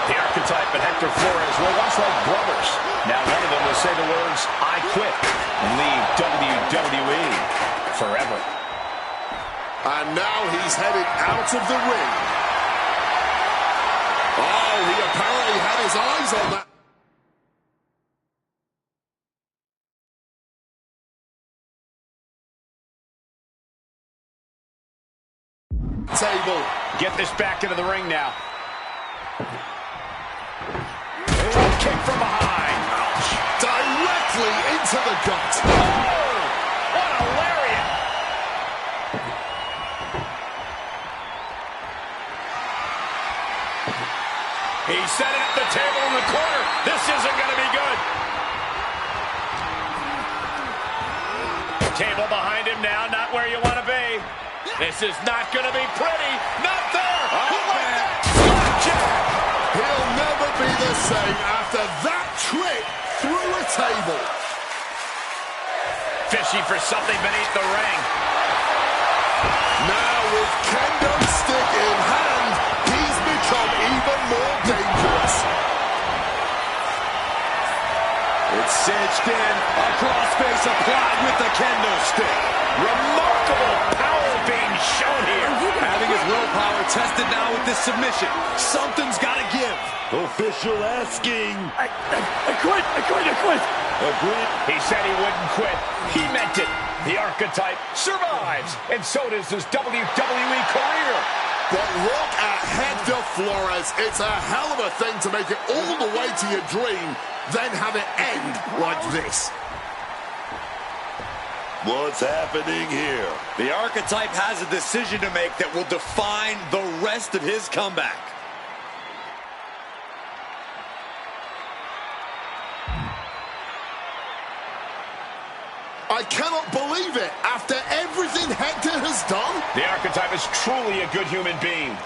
The Archetype and Hector Flores were once like brothers. Now one of them will say the words, I quit, and leave WWE forever. And now he's headed out of the ring. Oh, he apparently had his eyes on that. Table. Get this back into the ring now. Drop kick from behind. Ouch. Directly into the gut. Oh, what a lariat. He's setting up the table in the corner. This isn't going to be good. Table behind him now, not where you want to be. This is not going to be pretty. Not there. Oh, man. He'll never be the same after that trick through a table. Fishing for something beneath the ring. Now with kendo stick in hand, he's become even more dangerous. It's cinched in. A crossface applied with the kendo stick. Remarkable power being shown here. Having his willpower tested now with this submission. Something's got to give. Official asking. I quit. Agreed. He said he wouldn't quit. He meant it. The archetype survives, and so does his WWE career. But look at Hector Flores. It's a hell of a thing to make it all the way to your dream, then have it end like this. What's happening here? The archetype has a decision to make that will define the rest of his comeback. I cannot believe it. After everything Hector has done, The archetype is truly a good human being.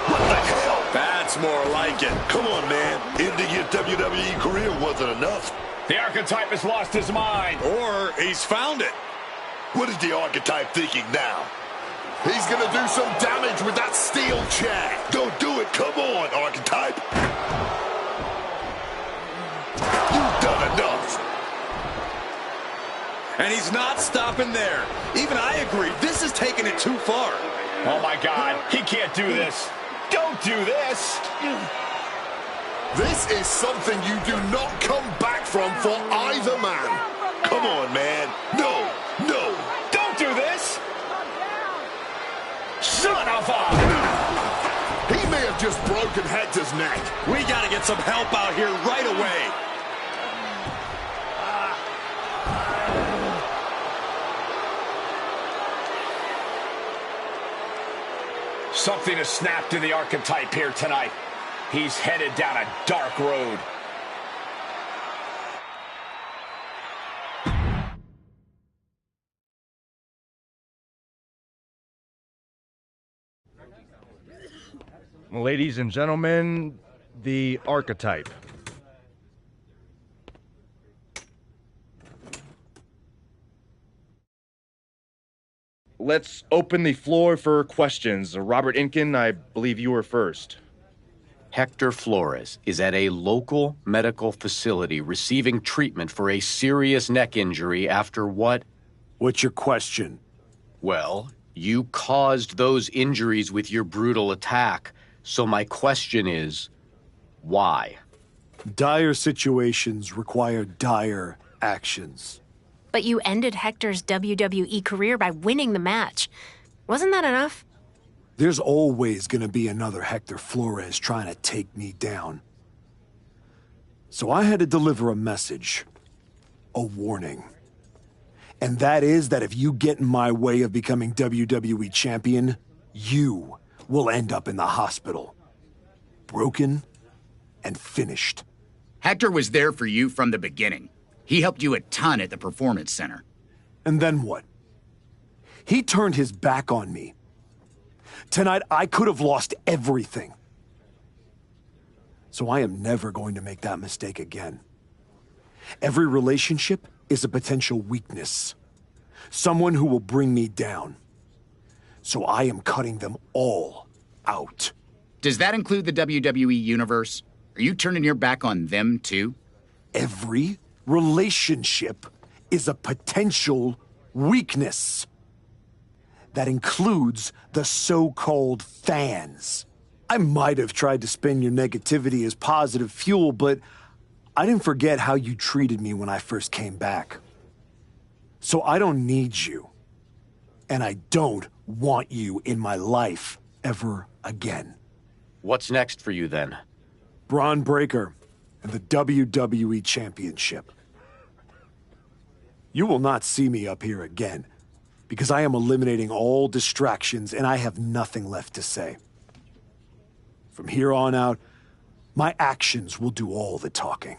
What the hell? That's more like it. Come on, man. Ending your WWE career wasn't enough. The archetype has lost his mind. Or he's found it. What is the archetype thinking now? he's going to do some damage with that steel chair. Don't do it. Come on, archetype. You've done enough. And he's not stopping there. Even I agree. This is taking it too far. Oh, my God. He can't do this. Don't do this. This is something you do not come back from for either man. Come on, man. No. Don't do this. Son of a... He may have just broken Hector's neck. We got to get some help out here right away. Something has snapped in the archetype here tonight. He's headed down a dark road. Ladies and gentlemen, the archetype. Let's open the floor for questions. Robert Inkin, I believe you were first. Hector Flores is at a local medical facility receiving treatment for a serious neck injury after what? What's your question? Well, you caused those injuries with your brutal attack. So my question is, why? Dire situations require dire actions. But you ended Hector's WWE career by winning the match. Wasn't that enough? There's always going to be another Hector Flores trying to take me down. So I had to deliver a message, a warning. And that is that if you get in my way of becoming WWE champion, you will end up in the hospital. Broken and finished. Hector was there for you from the beginning. He helped you a ton at the Performance Center. And then what? He turned his back on me. Tonight, I could have lost everything. So I am never going to make that mistake again. Every relationship is a potential weakness. Someone who will bring me down. So I am cutting them all out. Does that include the WWE Universe? Are you turning your back on them, too? Every relationship is a potential weakness. that includes the so-called fans. I might have tried to spin your negativity as positive fuel, but I didn't forget how you treated me when I first came back. So I don't need you. And I don't want you in my life ever again. What's next for you then? Braun Breaker and the WWE Championship. You will not see me up here again, because I am eliminating all distractions and I have nothing left to say. From here on out, my actions will do all the talking.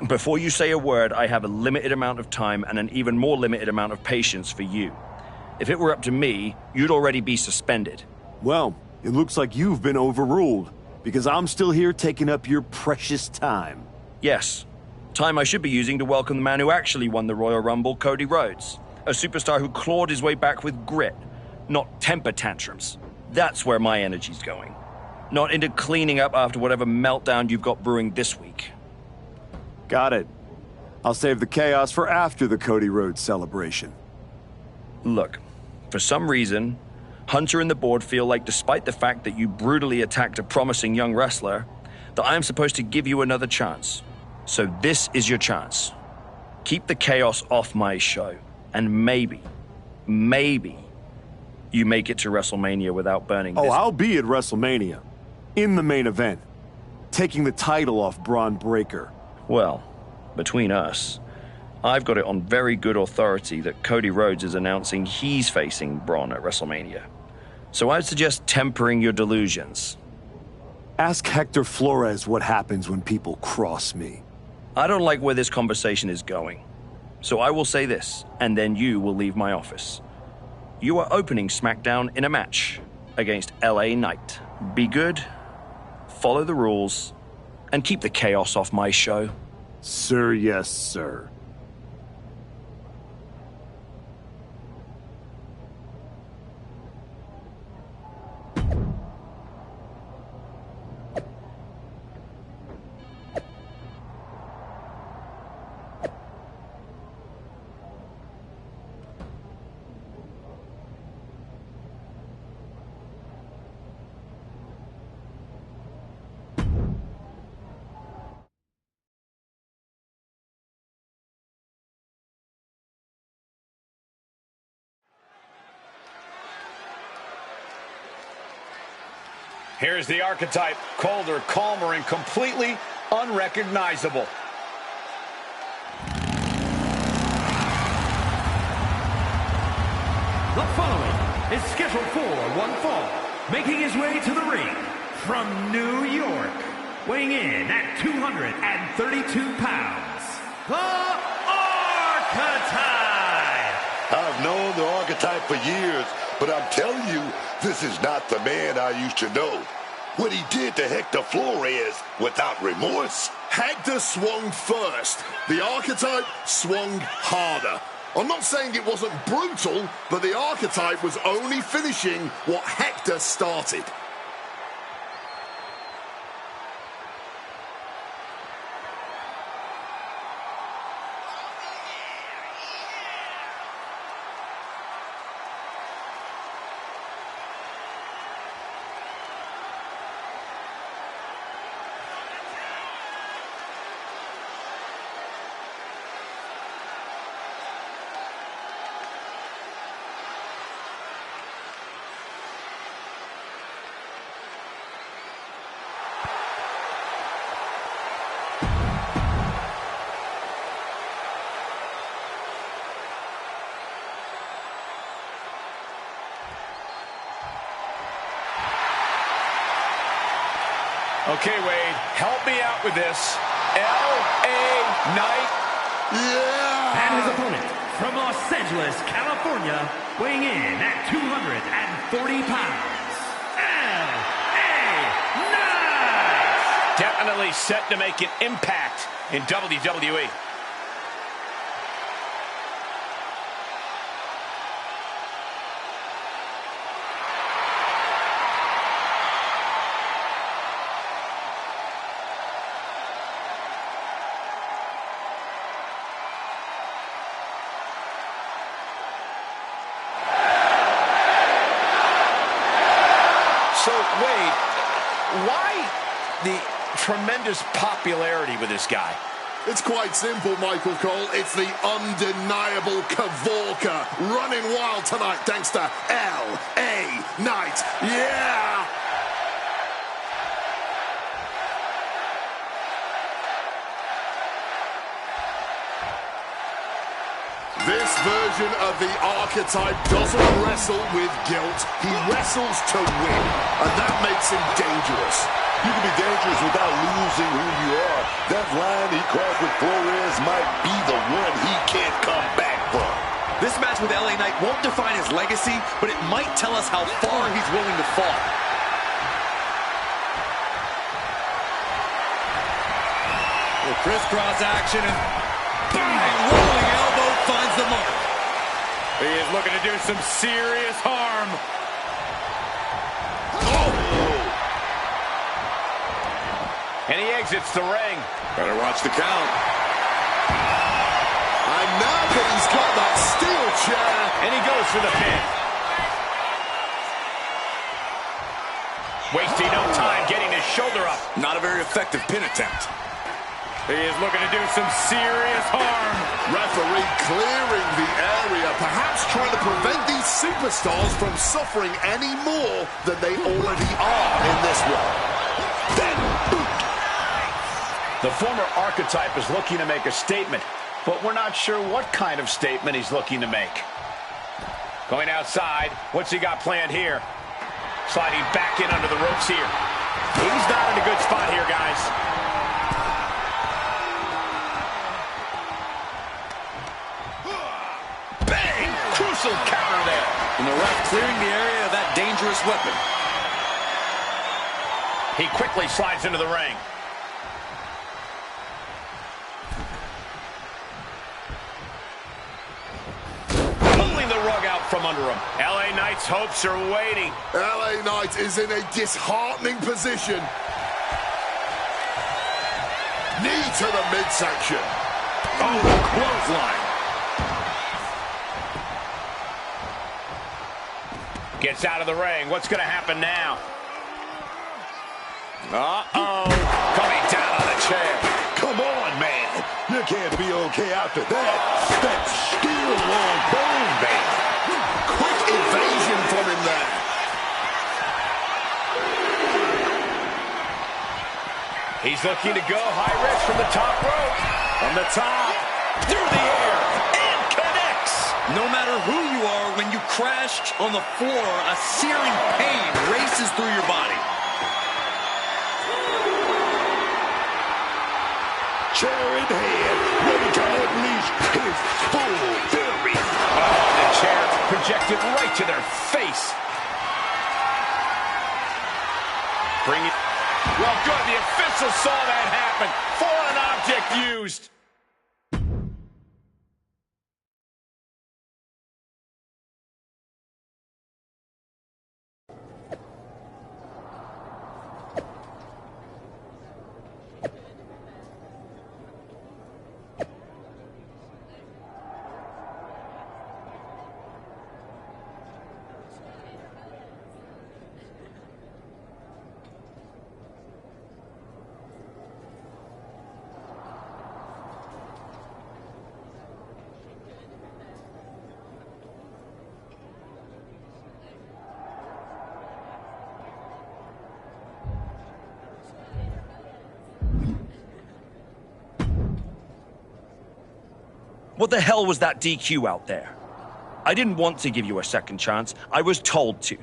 Before you say a word, I have a limited amount of time and an even more limited amount of patience for you. If it were up to me, you'd already be suspended. Well, it looks like you've been overruled, because I'm still here taking up your precious time. Yes. Time I should be using to welcome the man who actually won the Royal Rumble, Cody Rhodes. A superstar who clawed his way back with grit, not temper tantrums. That's where my energy's going. Not into cleaning up after whatever meltdown you've got brewing this week. Got it. I'll save the chaos for after the Cody Rhodes celebration. Look, for some reason, Hunter and the board feel like despite the fact that you brutally attacked a promising young wrestler, that I am supposed to give you another chance. So this is your chance. Keep the chaos off my show, and maybe, you make it to WrestleMania without burning this. Oh, I'll be at WrestleMania. In the main event. Taking the title off Braun Breaker. Well, between us, I've got it on very good authority that Cody Rhodes is announcing he's facing Braun at WrestleMania. So I'd suggest tempering your delusions. Ask Hector Flores what happens when people cross me. I don't like where this conversation is going. So I will say this, and then you will leave my office. You are opening SmackDown in a match against LA Knight. Be good, follow the rules, and keep the chaos off my show. Sir, yes, sir. Here's the archetype, colder, calmer, and completely unrecognizable. The following is scheduled for one fall, making his way to the ring from New York, weighing in at 232 pounds, the Archetype! I've known the Archetype for years, but I'm telling you, this is not the man I used to know. What he did to Hector Flores without remorse. Hector swung first. The Archetype swung harder. I'm not saying it wasn't brutal, but the Archetype was only finishing what Hector started. Okay, Wade, help me out with this. L.A. Knight. Yeah! And his opponent from Los Angeles, California, weighing in at 240 pounds, L.A. Knight! Definitely set to make an impact in WWE. So, Wade, why the tremendous popularity with this guy? It's quite simple, Michael Cole. It's the undeniable Kavorka running wild tonight thanks to L.A. Knight. Yeah! This version of the archetype doesn't wrestle with guilt. He wrestles to win, and that makes him dangerous. You can be dangerous without losing who you are. That line he crossed with Flores might be the one he can't come back from. This match with LA Knight won't define his legacy, but it might tell us how far he's willing to fall. The crisscross action and bang! Rolling elbow finds the mark. He is looking to do some serious harm. And he exits the ring. Better watch the count. And now that he's got that steel chair. And he goes for the pin. Wasting no time getting his shoulder up. Not a very effective pin attempt. He is looking to do some serious harm. Referee clearing the area, perhaps trying to prevent these superstars from suffering any more than they already are in this one. Then boot. The former archetype is looking to make a statement, but we're not sure what kind of statement he's looking to make. Going outside, what's he got planned here? Sliding back in under the ropes here. He's not in a good spot here, guys. Bang! Crucial counter there. And the ref clearing the area of that dangerous weapon. He quickly slides into the ring. Pulling the rug out from under him. LA Knight's hopes are waiting. LA Knight is in a disheartening position. Knee to the midsection. Oh, clothesline. Gets out of the ring. What's going to happen now? Uh-oh. Coming down on the chair. Come on, man. You can't be okay after that. That's steel long bone, man. Quick evasion from him there. He's looking to go high risk from the top rope. From the top. Through the air. And connects. No matter who you are, when you crash on the floor, a searing pain races through your body. Chair in hand, ready to unleash his full fury. Oh, the chair projected right to their face. Bring it. Well, good. The official saw that happen. Foreign object used. What the hell was that DQ out there? I didn't want to give you a second chance. I was told to.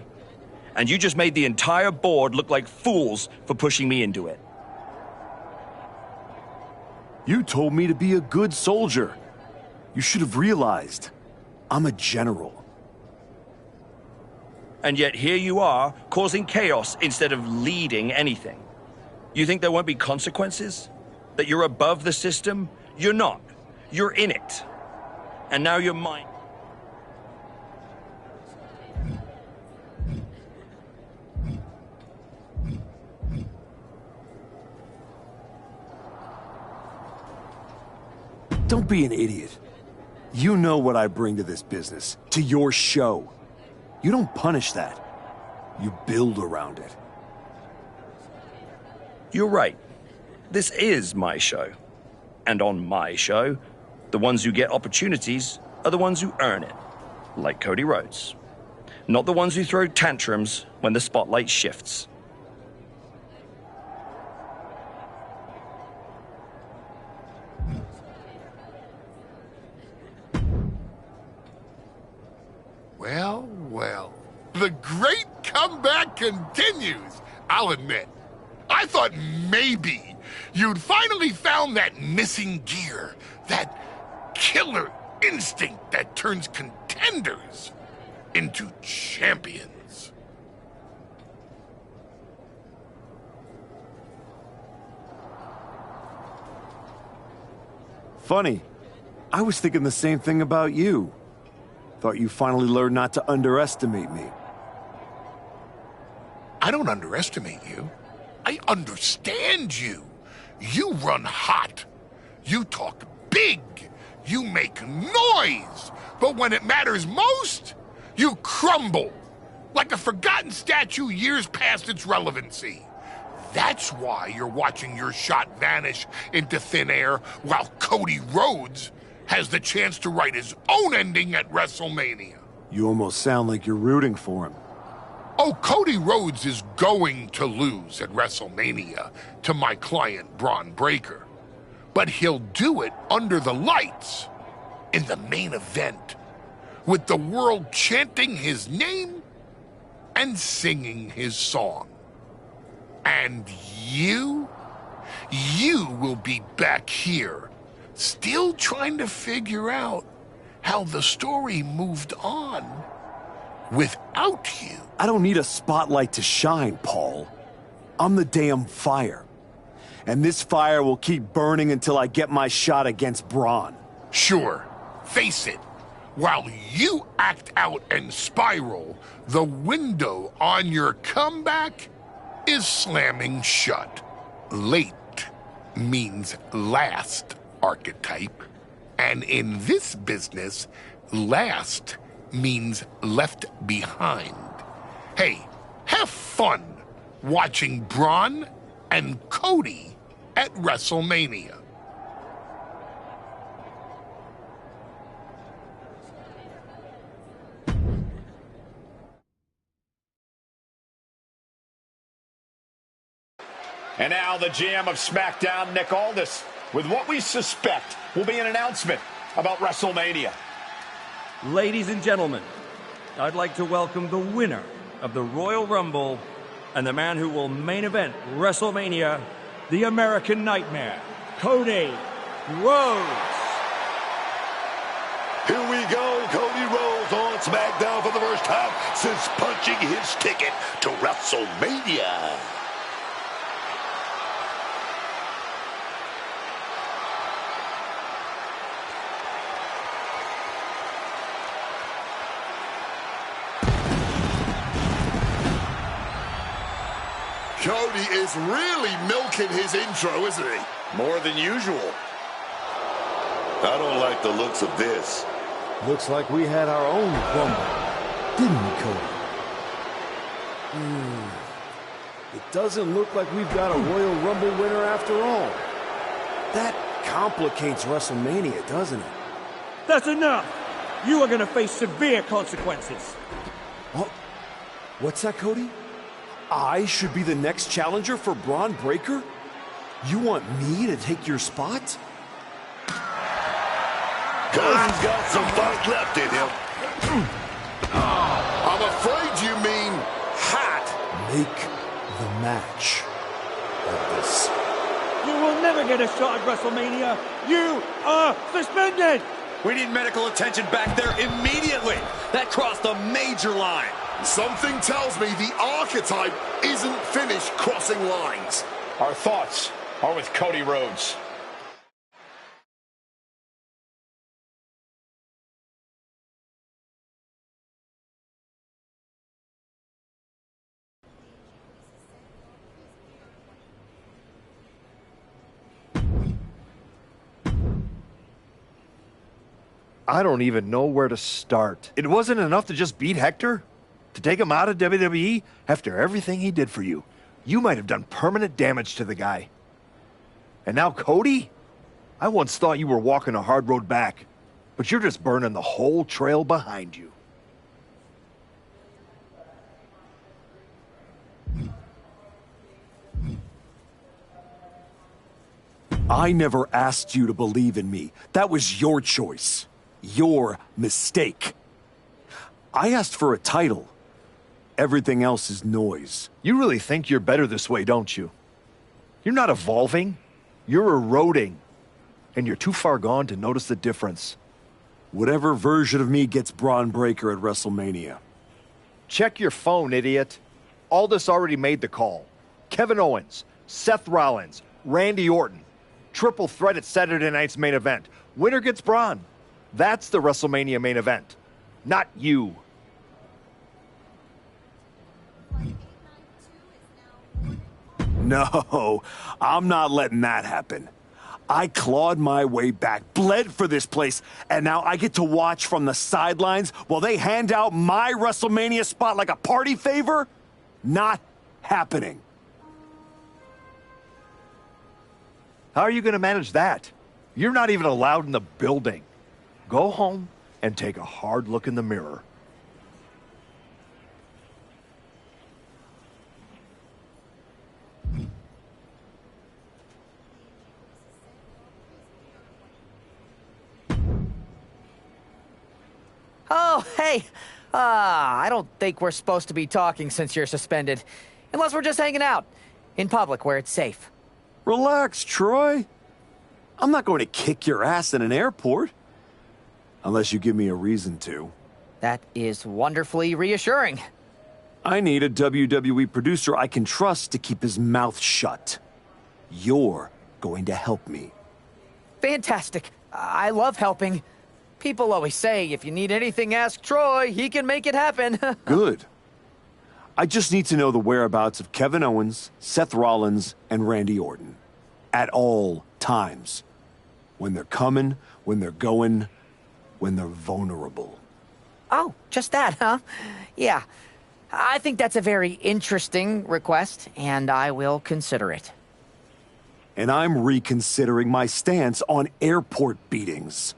And you just made the entire board look like fools for pushing me into it. You told me to be a good soldier. You should have realized I'm a general. And yet here you are, causing chaos instead of leading anything. You think there won't be consequences? That you're above the system? You're not. You're in it. And now you're mine. Don't be an idiot. You know what I bring to this business, to your show. You don't punish that. You build around it. You're right. This is my show. And on my show, the ones who get opportunities are the ones who earn it. Like Cody Rhodes. Not the ones who throw tantrums when the spotlight shifts. Well, well. The great comeback continues, I'll admit. I thought maybe you'd finally found that missing gear, that killer instinct that turns contenders into champions. Funny. I was thinking the same thing about you. Thought you finally learned not to underestimate me. I don't underestimate you. I understand you. You run hot. You talk big. You make noise. But when it matters most, you crumble. Like a forgotten statue years past its relevancy. That's why you're watching your shot vanish into thin air while Cody Rhodes has the chance to write his own ending at WrestleMania. You almost sound like you're rooting for him. Oh, Cody Rhodes is going to lose at WrestleMania to my client, Braun Breaker. But he'll do it under the lights, in the main event, with the world chanting his name and singing his song. And you will be back here, still trying to figure out how the story moved on without you. I don't need a spotlight to shine, Paul. I'm the damn fire. And this fire will keep burning until I get my shot against Braun. Sure, face it. While you act out and spiral, the window on your comeback is slamming shut. Late means last, archetype. And in this business, last means left behind. Hey, have fun watching Braun and Cody at WrestleMania. And now the GM of SmackDown, Nick Aldis, with what we suspect will be an announcement about WrestleMania. Ladies and gentlemen, I'd like to welcome the winner of the Royal Rumble and the man who will main event WrestleMania, the American Nightmare, Cody Rhodes. Here we go, Cody Rhodes on SmackDown for the first time since punching his ticket to WrestleMania. Cody is really milking his intro, isn't he? More than usual. I don't like the looks of this. Looks like we had our own Rumble, didn't we, Cody? It doesn't look like we've got a Royal Rumble winner after all. That complicates WrestleMania, doesn't it? That's enough! You are going to face severe consequences. Oh, what's that, Cody? I should be the next challenger for Braun Breaker? You want me to take your spot? Cody's got some fight left in him. I'm afraid you mean half. make the match of this. You will never get a shot at WrestleMania. You are suspended. We need medical attention back there immediately. That crossed a major line. Something tells me the archetype isn't finished crossing lines. Our thoughts are with Cody Rhodes. I don't even know where to start. It wasn't enough to just beat Hector? To take him out of WWE after everything he did for you? You might have done permanent damage to the guy. And now Cody? I once thought you were walking a hard road back, but you're just burning the whole trail behind you. I never asked you to believe in me. That was your choice. Your mistake. I asked for a title. Everything else is noise. You really think you're better this way, don't you? You're not evolving. You're eroding. And you're too far gone to notice the difference. Whatever version of me gets Braun Breaker at WrestleMania. Check your phone, idiot. Aldis already made the call. Kevin Owens, Seth Rollins, Randy Orton. Triple threat at Saturday night's main event. Winner gets Braun. That's the WrestleMania main event. Not you. No, I'm not letting that happen. I clawed my way back, bled for this place, and now I get to watch from the sidelines while they hand out my WrestleMania spot like a party favor? Not happening. How are you going to manage that? You're not even allowed in the building. Go home and take a hard look in the mirror. Oh, hey. I don't think we're supposed to be talking since you're suspended. Unless we're just hanging out. In public, where it's safe. Relax, Troy. I'm not going to kick your ass in an airport. Unless you give me a reason to. That is wonderfully reassuring. I need a WWE producer I can trust to keep his mouth shut. You're going to help me. Fantastic. I love helping. People always say, if you need anything, ask Troy. He can make it happen. Good. I just need to know the whereabouts of Kevin Owens, Seth Rollins, and Randy Orton. At all times. When they're coming, when they're going, when they're vulnerable. Oh, just that, huh? Yeah. I think that's a very interesting request, and I will consider it. And I'm reconsidering my stance on airport beatings.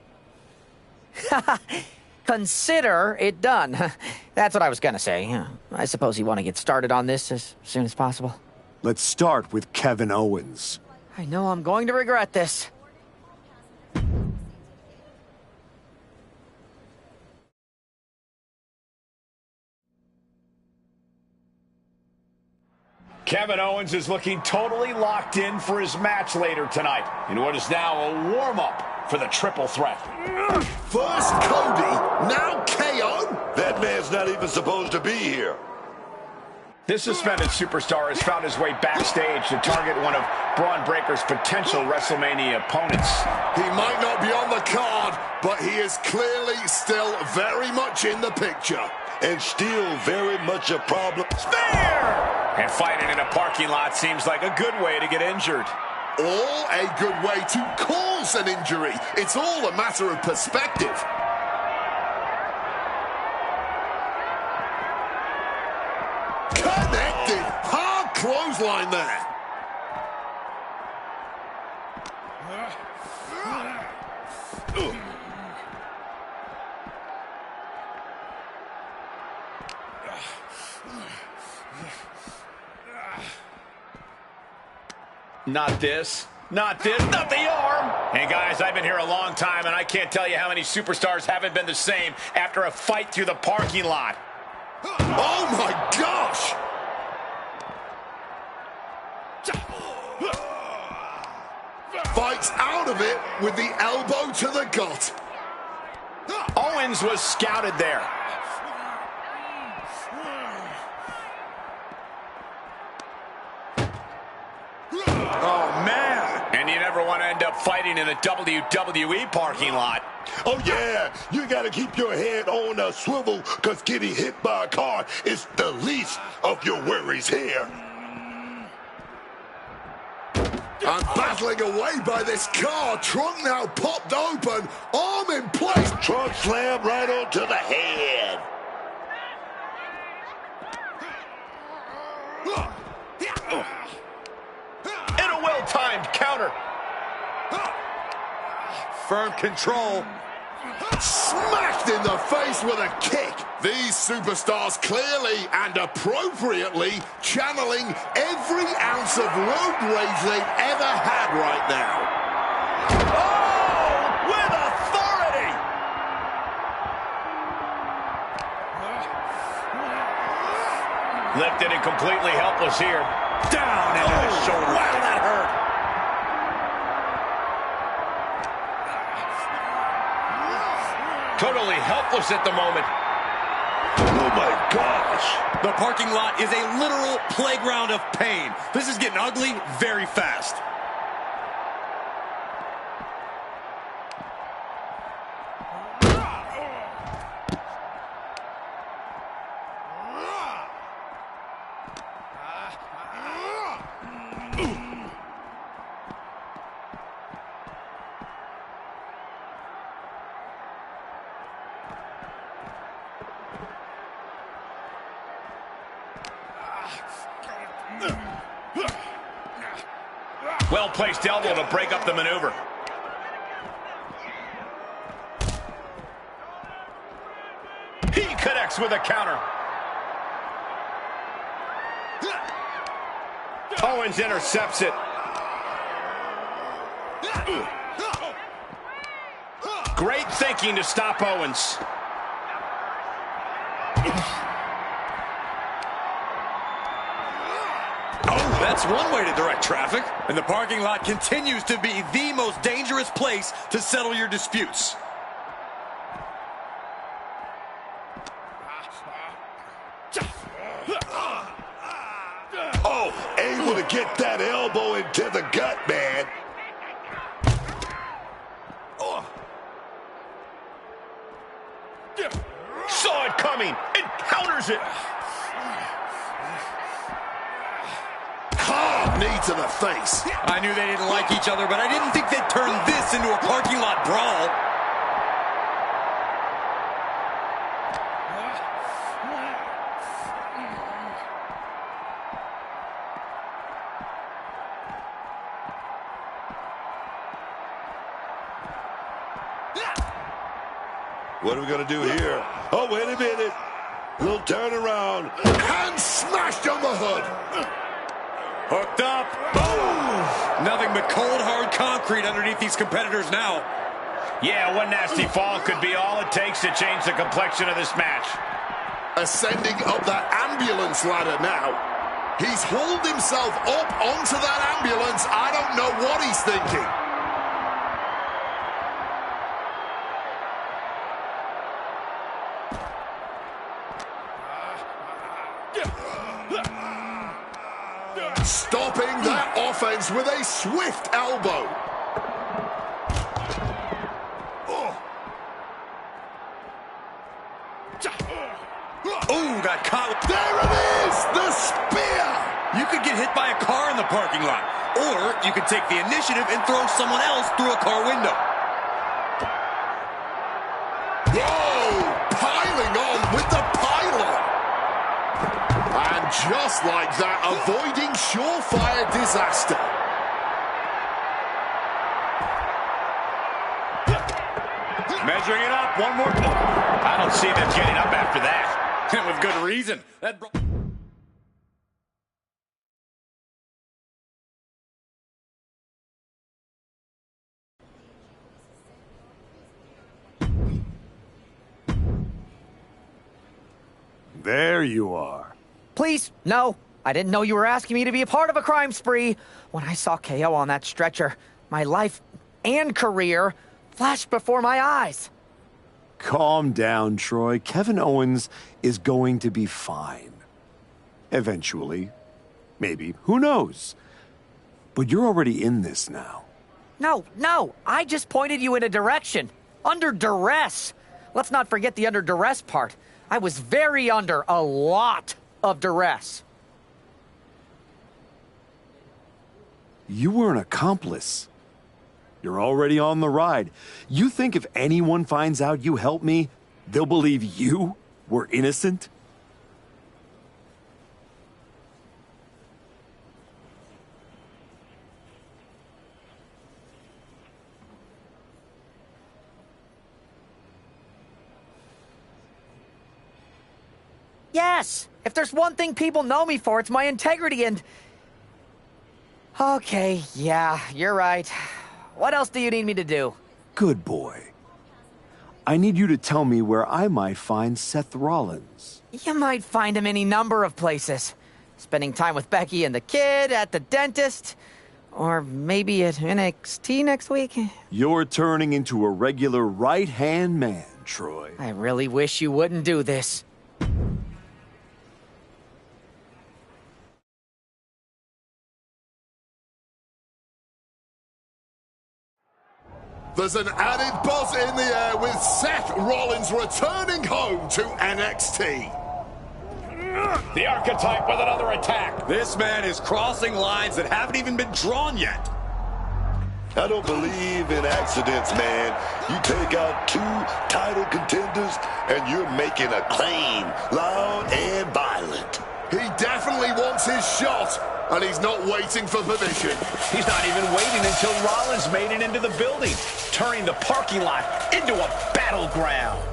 Consider it done. That's what I was gonna say. I suppose you want to get started on this as soon as possible. Let's start with Kevin Owens. I know I'm going to regret this. Kevin Owens is looking totally locked in for his match later tonight in what is now a warm-up for the triple threat. First Cody, now KO? That man's not even supposed to be here. This suspended superstar has found his way backstage to target one of Braun Breaker's potential WrestleMania opponents. He might not be on the card, but he is clearly still very much in the picture. And still very much a problem. Spear! And fighting in a parking lot seems like a good way to get injured. Or a good way to cause an injury. It's all a matter of perspective. Connected. Hard clothesline there. Not this. Not this. Not the arm. And guys, I've been here a long time, and I can't tell you how many superstars haven't been the same after a fight through the parking lot. Oh, my gosh. fights out of it with the elbow to the gut. Owens was scouted there. Oh, man. And you never want to end up fighting in the WWE parking lot. Oh, yeah, you got to keep your head on a swivel, because getting hit by a car is the least of your worries here. And battling away by this car, trunk now popped open, arm in place. Trunk slam right onto the head. And a well-timed counter. Firm control. Smacked in the face with a kick. These superstars clearly and appropriately channeling every ounce of road rage they've ever had right now. Oh, with authority! Lifted and completely helpless here. Down into the shoulder. Wow, that hurt. Totally helpless at the moment. Oh, my gosh. The parking lot is a literal playground of pain. This is getting ugly very fast. Well-placed elbow to break up the maneuver. He connects with a counter. Owens intercepts it. Great thinking to stop Owens. That's one way to direct traffic. And the parking lot continues to be the most dangerous place to settle your disputes. Oh, able to get that elbow into the gut, man. Saw it coming and counters it. Hard knee to the face. I knew they didn't like each other, but I didn't think they'd turn this into a parking lot brawl. What are we going to do here? Oh, wait a minute. Little turn around. Hand smashed on the hood. Hooked up. Boom! Nothing but cold, hard concrete underneath these competitors now. Yeah, one nasty fall could be all it takes to change the complexion of this match. Ascending up that ambulance ladder now. He's hauled himself up onto that ambulance. I don't know what he's thinking. Stopping that offense with a swift elbow. Ooh, got caught. There it is, the spear. You could get hit by a car in the parking lot, or you could take the initiative and throw someone else through a car window. Whoa, piling on with the pylon. And just like that, avoiding surefire disaster. Measuring it up, one more. I don't see them getting up after that. And with good reason. That There you are. Please, no. I didn't know you were asking me to be a part of a crime spree. When I saw KO on that stretcher, My life and career flashed before my eyes. Calm down, Troy. Kevin Owens is going to be fine. Eventually. Maybe. Who knows? But you're already in this now. No. I just pointed you in a direction. Under duress. Let's not forget the under duress part. I was very under a lot of duress. You were an accomplice. You're already on the ride. You think if anyone finds out you helped me, they'll believe you were innocent? Yes! If there's one thing people know me for, it's my integrity and... Okay, yeah, you're right. What else do you need me to do? Good boy. I need you to tell me where I might find Seth Rollins. You might find him any number of places. Spending time with Becky and the kid, at the dentist, or maybe at NXT next week. You're turning into a regular right-hand man, Troy. I really wish you wouldn't do this. There's an added buzz in the air with Seth Rollins returning home to NXT. The Archetype with another attack. This man is crossing lines that haven't even been drawn yet. I don't believe in accidents, man. You take out 2 title contenders, and you're making a claim, loud and violent. He definitely wants his shot, and he's not waiting for permission. He's not even waiting until Rollins made it into the building, turning the parking lot into a battleground.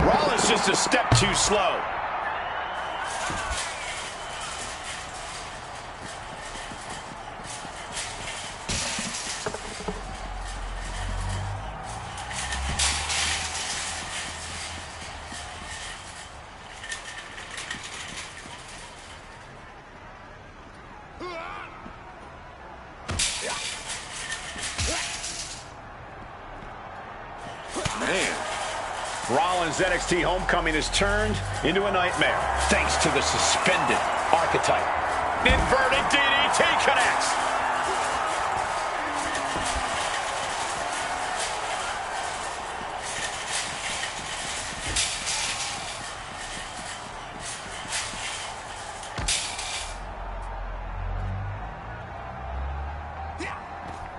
Rollins just a step too slow. Rollins' NXT homecoming has turned into a nightmare thanks to the suspended Archetype. Inverted DDT connects.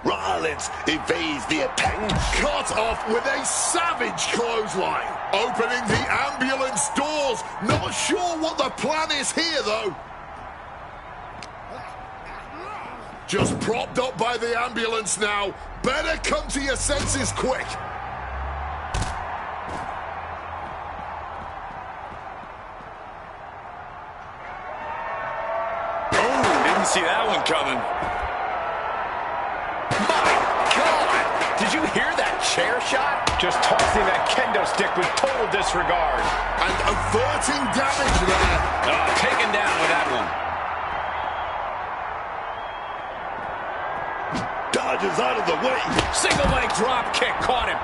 Rollins evades the attack. Cut off with a savage clothesline. Opening the ambulance doors. Not sure what the plan is here, though. Just propped up by the ambulance now. Better come to your senses quick. Oh, didn't see that one coming. Did you hear that chair shot? Just tossing that kendo stick with total disregard. And averting damage there. Taken down with that one. Dodges out of the way. Single leg drop kick caught him.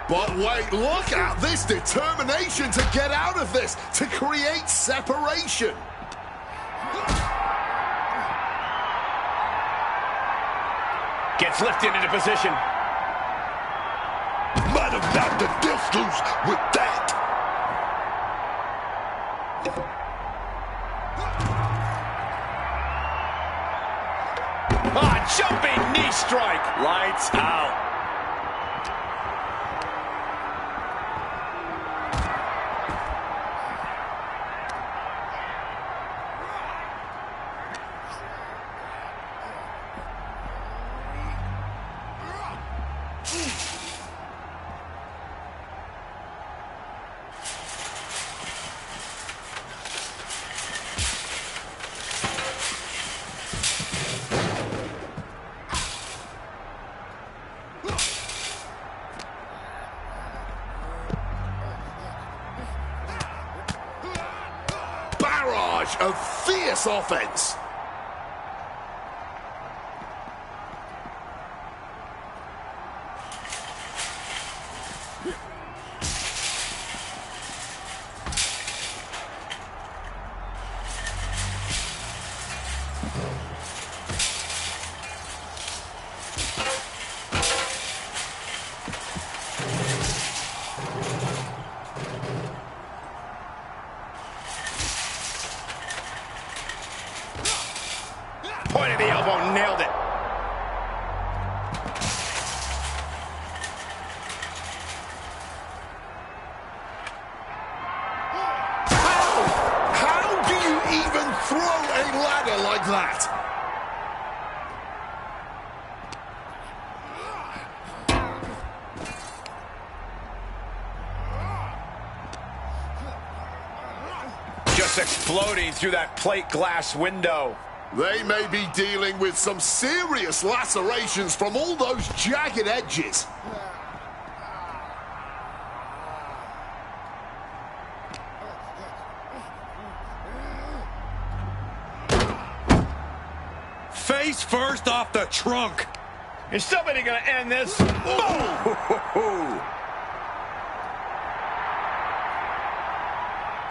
But wait, look at this determination to get out of this, to create separation. Gets lifted into position. Might have knocked the disc loose with that. Jumping knee strike. Lights out. barrage of fierce offense. Point of the elbow, nailed it. How do you even throw a ladder like that? Just exploding through that plate glass window. They may be dealing with some serious lacerations from all those jagged edges. Face first off the trunk. Is somebody going to end this? Boom!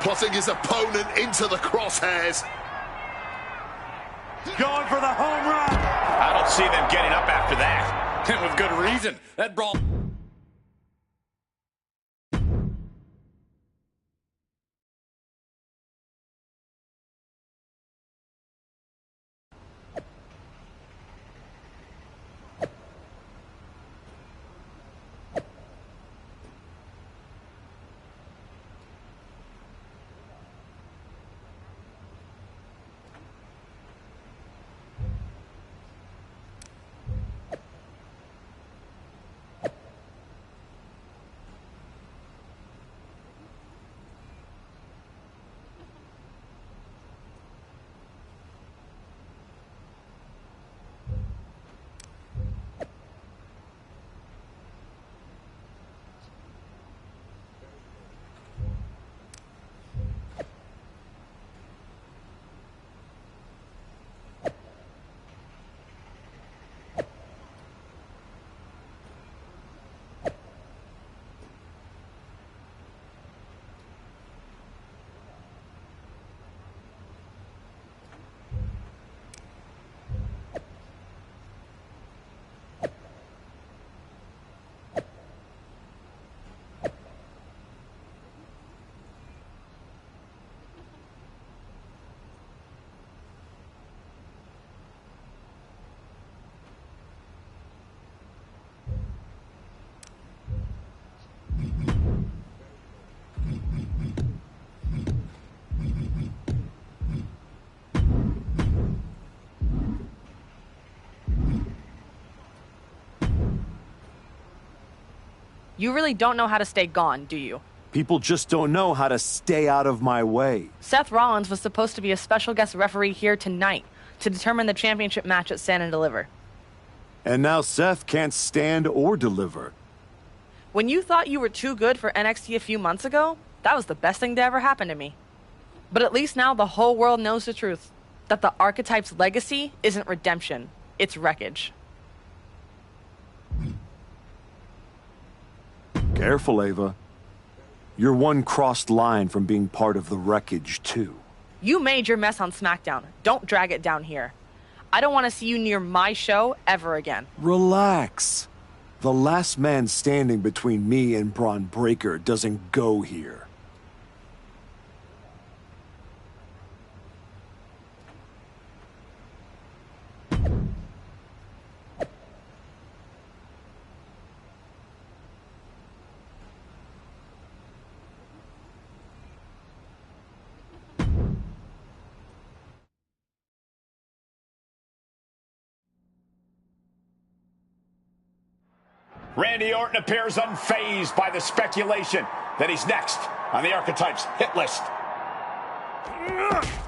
Putting his opponent into the crosshairs. Going for the home run. I don't see them getting up after that. And with good reason. That brawl. You really don't know how to stay gone, do you? People just don't know how to stay out of my way. Seth Rollins was supposed to be a special guest referee here tonight to determine the championship match at Stand and Deliver. And now Seth can't stand or deliver. When you thought you were too good for NXT a few months ago, that was the best thing to ever happen to me. But at least now the whole world knows the truth. That the Archetype's legacy isn't redemption, it's wreckage. Careful, Ava. You're one crossed line from being part of the wreckage, too. You made your mess on SmackDown. Don't drag it down here. I don't want to see you near my show ever again. Relax. The last man standing between me and Braun Breaker doesn't go here. Randy Orton appears unfazed by the speculation that he's next on the Archetype's hit list.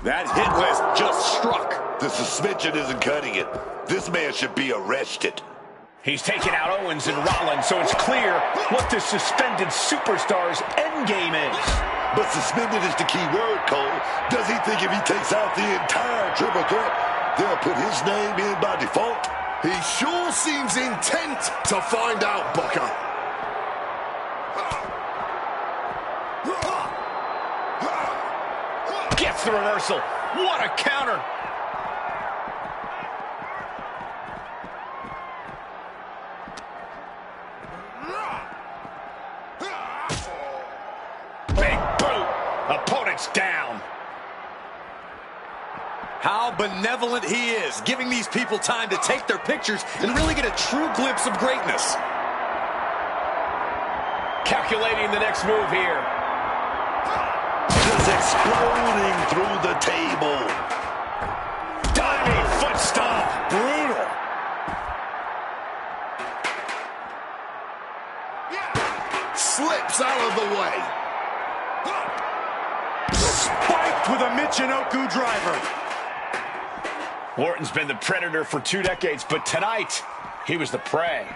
That hit list just struck. The suspension isn't cutting it. This man should be arrested. He's taking out Owens and Rollins, so it's clear what the suspended superstar's endgame is. But suspended is the key word, Cole. Does he think if he takes out the entire triple threat, they'll put his name in by default? He sure seems intent to find out, Booker. Gets the reversal. What a counter. Big boot. Opponent's down. How benevolent he is, giving these people time to take their pictures and really get a true glimpse of greatness. Calculating the next move here. Just exploding through the table. Diving foot stomp. Brutal. Slips out of the way. Spiked with a Michinoku driver. Orton's been the predator for 2 decades, but tonight, he was the prey.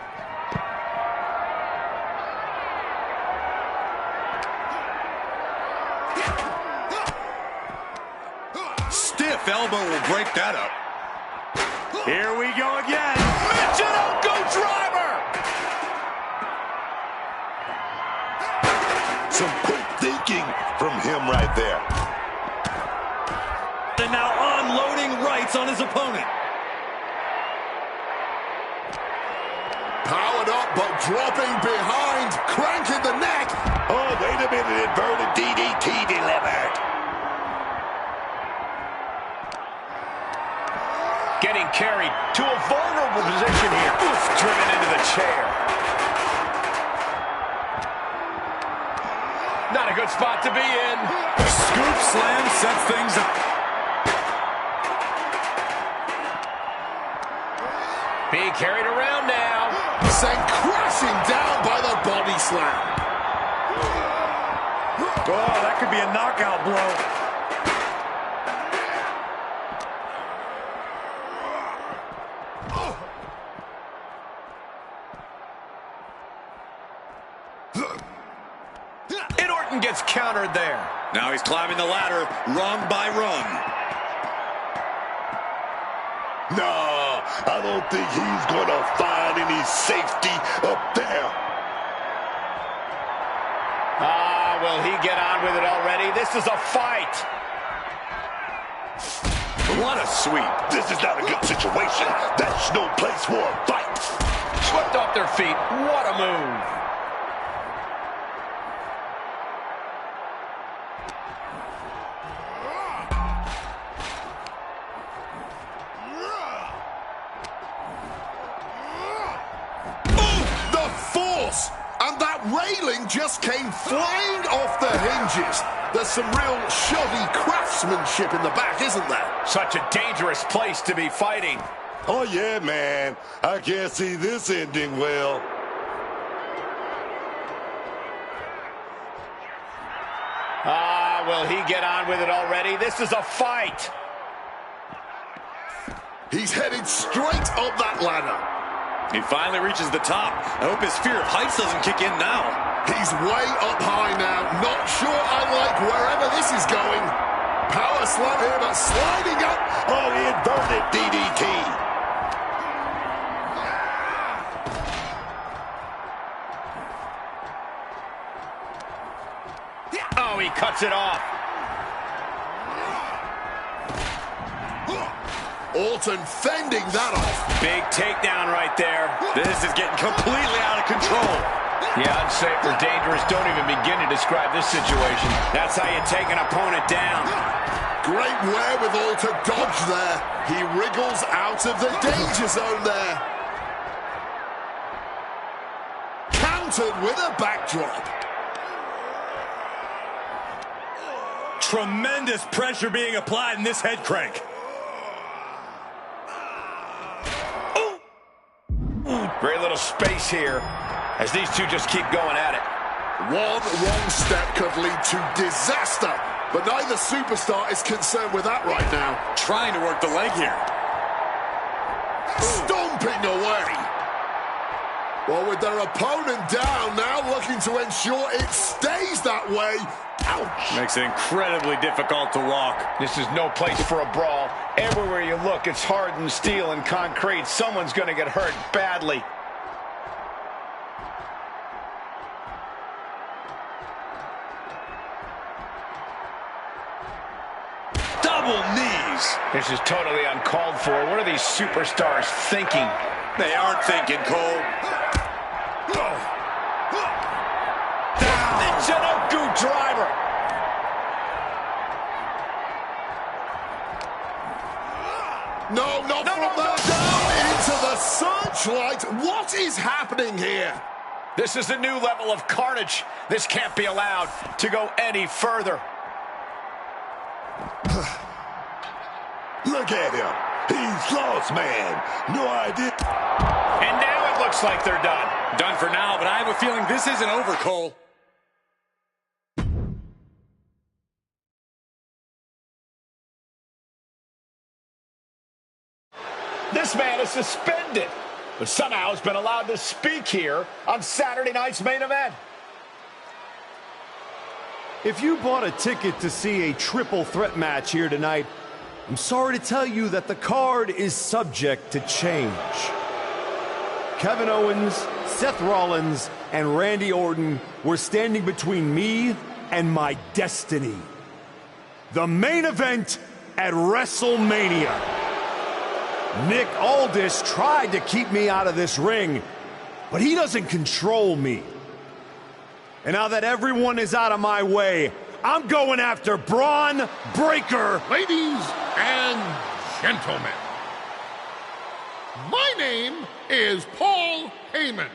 Stiff elbow will break that up. Here we go again. Michinoku driver! Some quick thinking from him right there. And now unloading rights on his opponent. Powered up, but dropping behind. Cranking the neck. Oh, wait a minute. Inverted DDT delivered. Getting carried to a vulnerable position here. Oof, driven into the chair. Not a good spot to be in. Scoop slam sets things up. Being carried around now. Sent crashing down by the body slam. Oh, that could be a knockout blow. And Orton gets countered there. Now he's climbing the ladder, rung by rung. No, I don't think he's going to find any safety up there. Ah, will he get on with it already? This is a fight. What a sweep. This is not a good situation. That's no place for a fight. Swept off their feet. What a move. And that railing just came flying off the hinges. There's some real shoddy craftsmanship in the back, isn't there? Such a dangerous place to be fighting. Oh, yeah, man. I can't see this ending well. Ah, will he get on with it already? This is a fight. He's headed straight up that ladder. He finally reaches the top. I hope his fear of heights doesn't kick in now. He's way up high now. Not sure I like wherever this is going. Power slam here, but sliding up. Oh, he inverted DDT. Oh, he cuts it off. Orton fending that off. Big takedown right there. This is getting completely out of control. Yeah, unsafe or dangerous. Don't even begin to describe this situation. That's how you take an opponent down. Great wherewithal to dodge there. He wriggles out of the danger zone there. Countered with a backdrop. Tremendous pressure being applied in this head crank. Very little space here as these two just keep going at it. One wrong step could lead to disaster, but neither superstar is concerned with that right now. Trying to work the leg here. Stomping away. Well, with their opponent down, now looking to ensure it stays that way. Ouch! Makes it incredibly difficult to walk. This is no place for a brawl. Everywhere you look, it's hardened steel and concrete. Someone's going to get hurt badly. Double knees. This is totally uncalled for. What are these superstars thinking? They aren't thinking, Cole. The Jinoku driver. No, not from there. Down into the searchlight. What is happening here? This is a new level of carnage. This can't be allowed to go any further. Look at him. He's lost, man. No idea. And now it looks like they're done. Done for now, but I have a feeling this isn't over, Cole. This man is suspended, but somehow has been allowed to speak here on Saturday night's main event. If you bought a ticket to see a triple threat match here tonight, I'm sorry to tell you that the card is subject to change. Kevin Owens, Seth Rollins, and Randy Orton were standing between me and my destiny. The main event at WrestleMania. Nick Aldis tried to keep me out of this ring, but he doesn't control me. And now that everyone is out of my way, I'm going after Braun Breaker. Ladies and gentlemen, my name is Paul Heyman,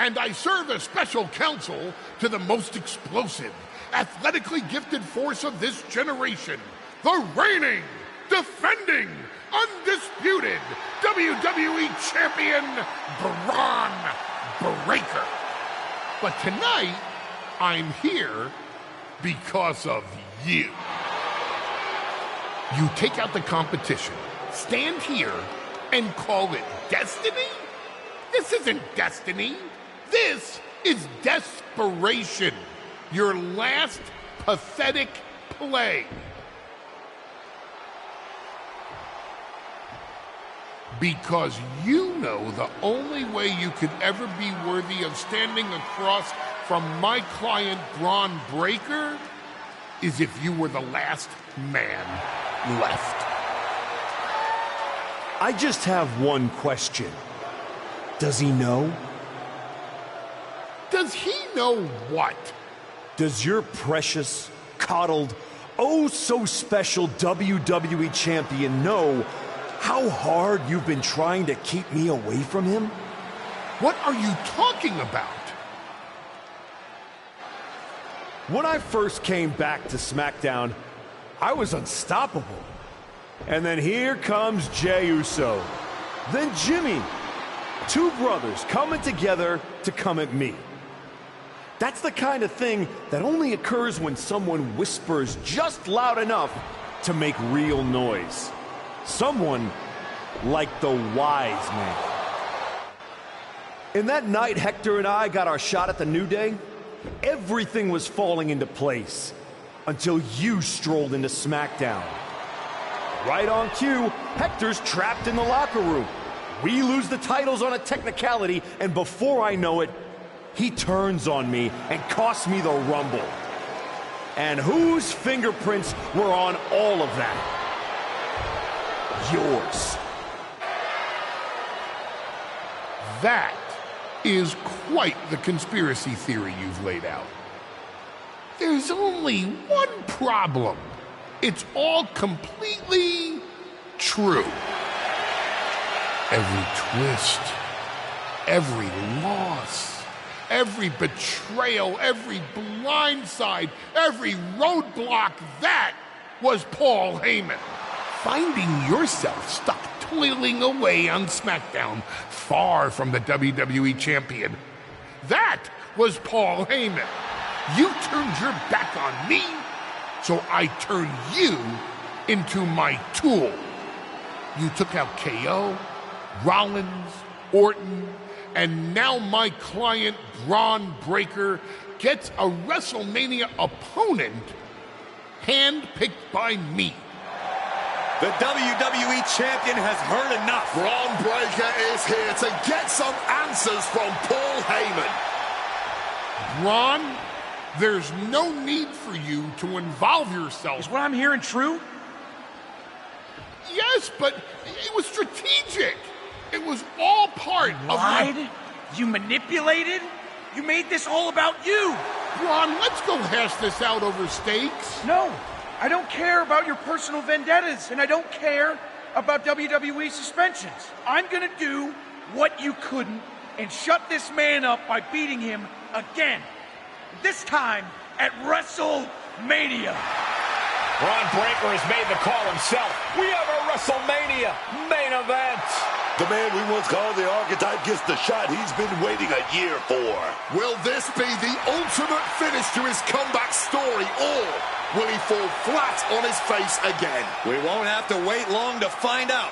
and I serve as special counsel to the most explosive, athletically gifted force of this generation, the reigning, defending, undisputed WWE Champion, Braun Breaker. But tonight, I'm here because of you. You take out the competition, stand here, and call it destiny? This isn't destiny. This is desperation. Your last pathetic play. Because you know the only way you could ever be worthy of standing across from my client Braun Breaker is if you were the last man left. I just have one question. Does he know? Does he know what? Does your precious, coddled, oh so special WWE champion know how hard you've been trying to keep me away from him? What are you talking about? When I first came back to SmackDown, I was unstoppable. And then here comes Jey Uso. Then Jimmy. Two brothers coming together to come at me. That's the kind of thing that only occurs when someone whispers just loud enough to make real noise. Someone like the wise man. And that night Hector and I got our shot at the New Day, everything was falling into place until you strolled into SmackDown. Right on cue, Hector's trapped in the locker room. We lose the titles on a technicality, and before I know it, he turns on me and costs me the Rumble. And whose fingerprints were on all of that? Yours. That is quite the conspiracy theory you've laid out. There's only one problem. It's all completely true. Every twist, every loss, every betrayal, every blindside, every roadblock, that was Paul Heyman. Finding yourself stuck toiling away on SmackDown, far from the WWE Champion. That was Paul Heyman. You turned your back on me, so I turned you into my tool. You took out KO, Rollins, Orton, and now my client, Braun Breaker, gets a WrestleMania opponent handpicked by me. The WWE Champion has heard enough. Braun Breaker is here to get some answers from Paul Heyman. Braun, there's no need for you to involve yourself. Is what I'm hearing true? Yes, but it was strategic. It was all part of Lied? You manipulated? You made this all about you. Braun, let's go hash this out over steaks. No, I don't care about your personal vendettas, and I don't care about WWE suspensions. I'm gonna do what you couldn't and shut this man up by beating him again. This time at WrestleMania. Braun Breaker has made the call himself. We have a WrestleMania main event. The man we once called the Archetype gets the shot he's been waiting a year for. Will this be the ultimate finish to his comeback story, or will he fall flat on his face again? We won't have to wait long to find out.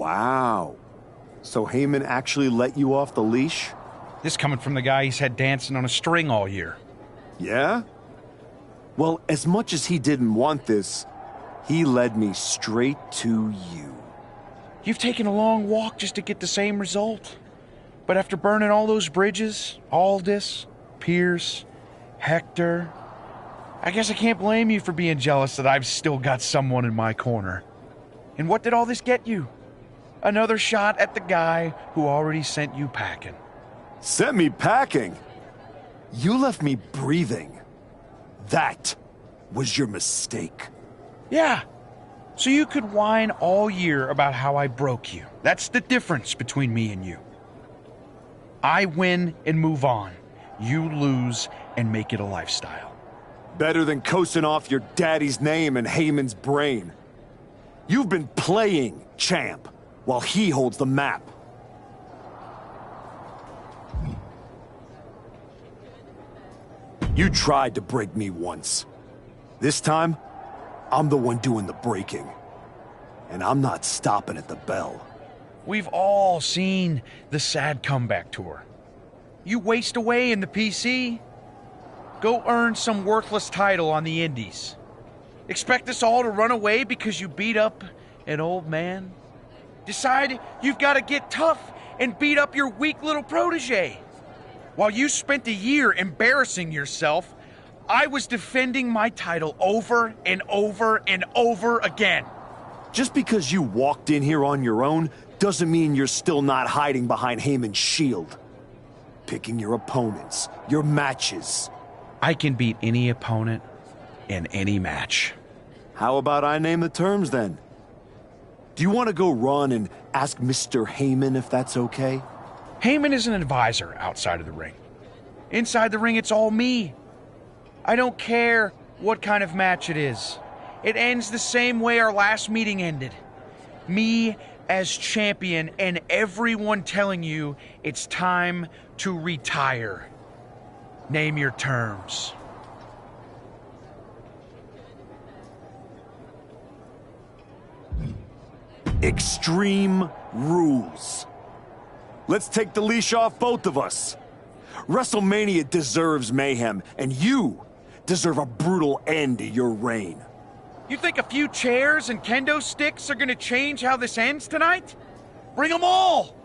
Wow. So Heyman actually let you off the leash? This coming from the guy he's had dancing on a string all year. Yeah? Well, as much as he didn't want this, he led me straight to you. You've taken a long walk just to get the same result. But after burning all those bridges, Aldis, Pierce, Hector, I guess I can't blame you for being jealous that I've still got someone in my corner. And what did all this get you? Another shot at the guy who already sent you packing. Sent me packing? You left me breathing. That was your mistake. Yeah. So you could whine all year about how I broke you. That's the difference between me and you. I win and move on. You lose and make it a lifestyle. Better than coasting off your daddy's name in Heyman's brain. You've been playing champ while he holds the map. You tried to break me once. This time, I'm the one doing the breaking. And I'm not stopping at the bell. We've all seen the sad comeback tour. You waste away in the PC. Go earn some worthless title on the indies. Expect us all to run away because you beat up an old man? Decide you've got to get tough and beat up your weak little protege. While you spent a year embarrassing yourself, I was defending my title over and over and over again. Just because you walked in here on your own doesn't mean you're still not hiding behind Heyman's shield. Picking your opponents, your matches. I can beat any opponent in any match. How about I name the terms then? Do you want to go run and ask Mr. Heyman if that's okay? Heyman is an advisor outside of the ring. Inside the ring, it's all me. I don't care what kind of match it is. It ends the same way our last meeting ended. Me as champion and everyone telling you it's time to retire. Name your terms. Extreme rules. Let's take the leash off both of us. WrestleMania deserves mayhem, and you deserve a brutal end to your reign. You think a few chairs and kendo sticks are gonna change how this ends tonight? Bring them all!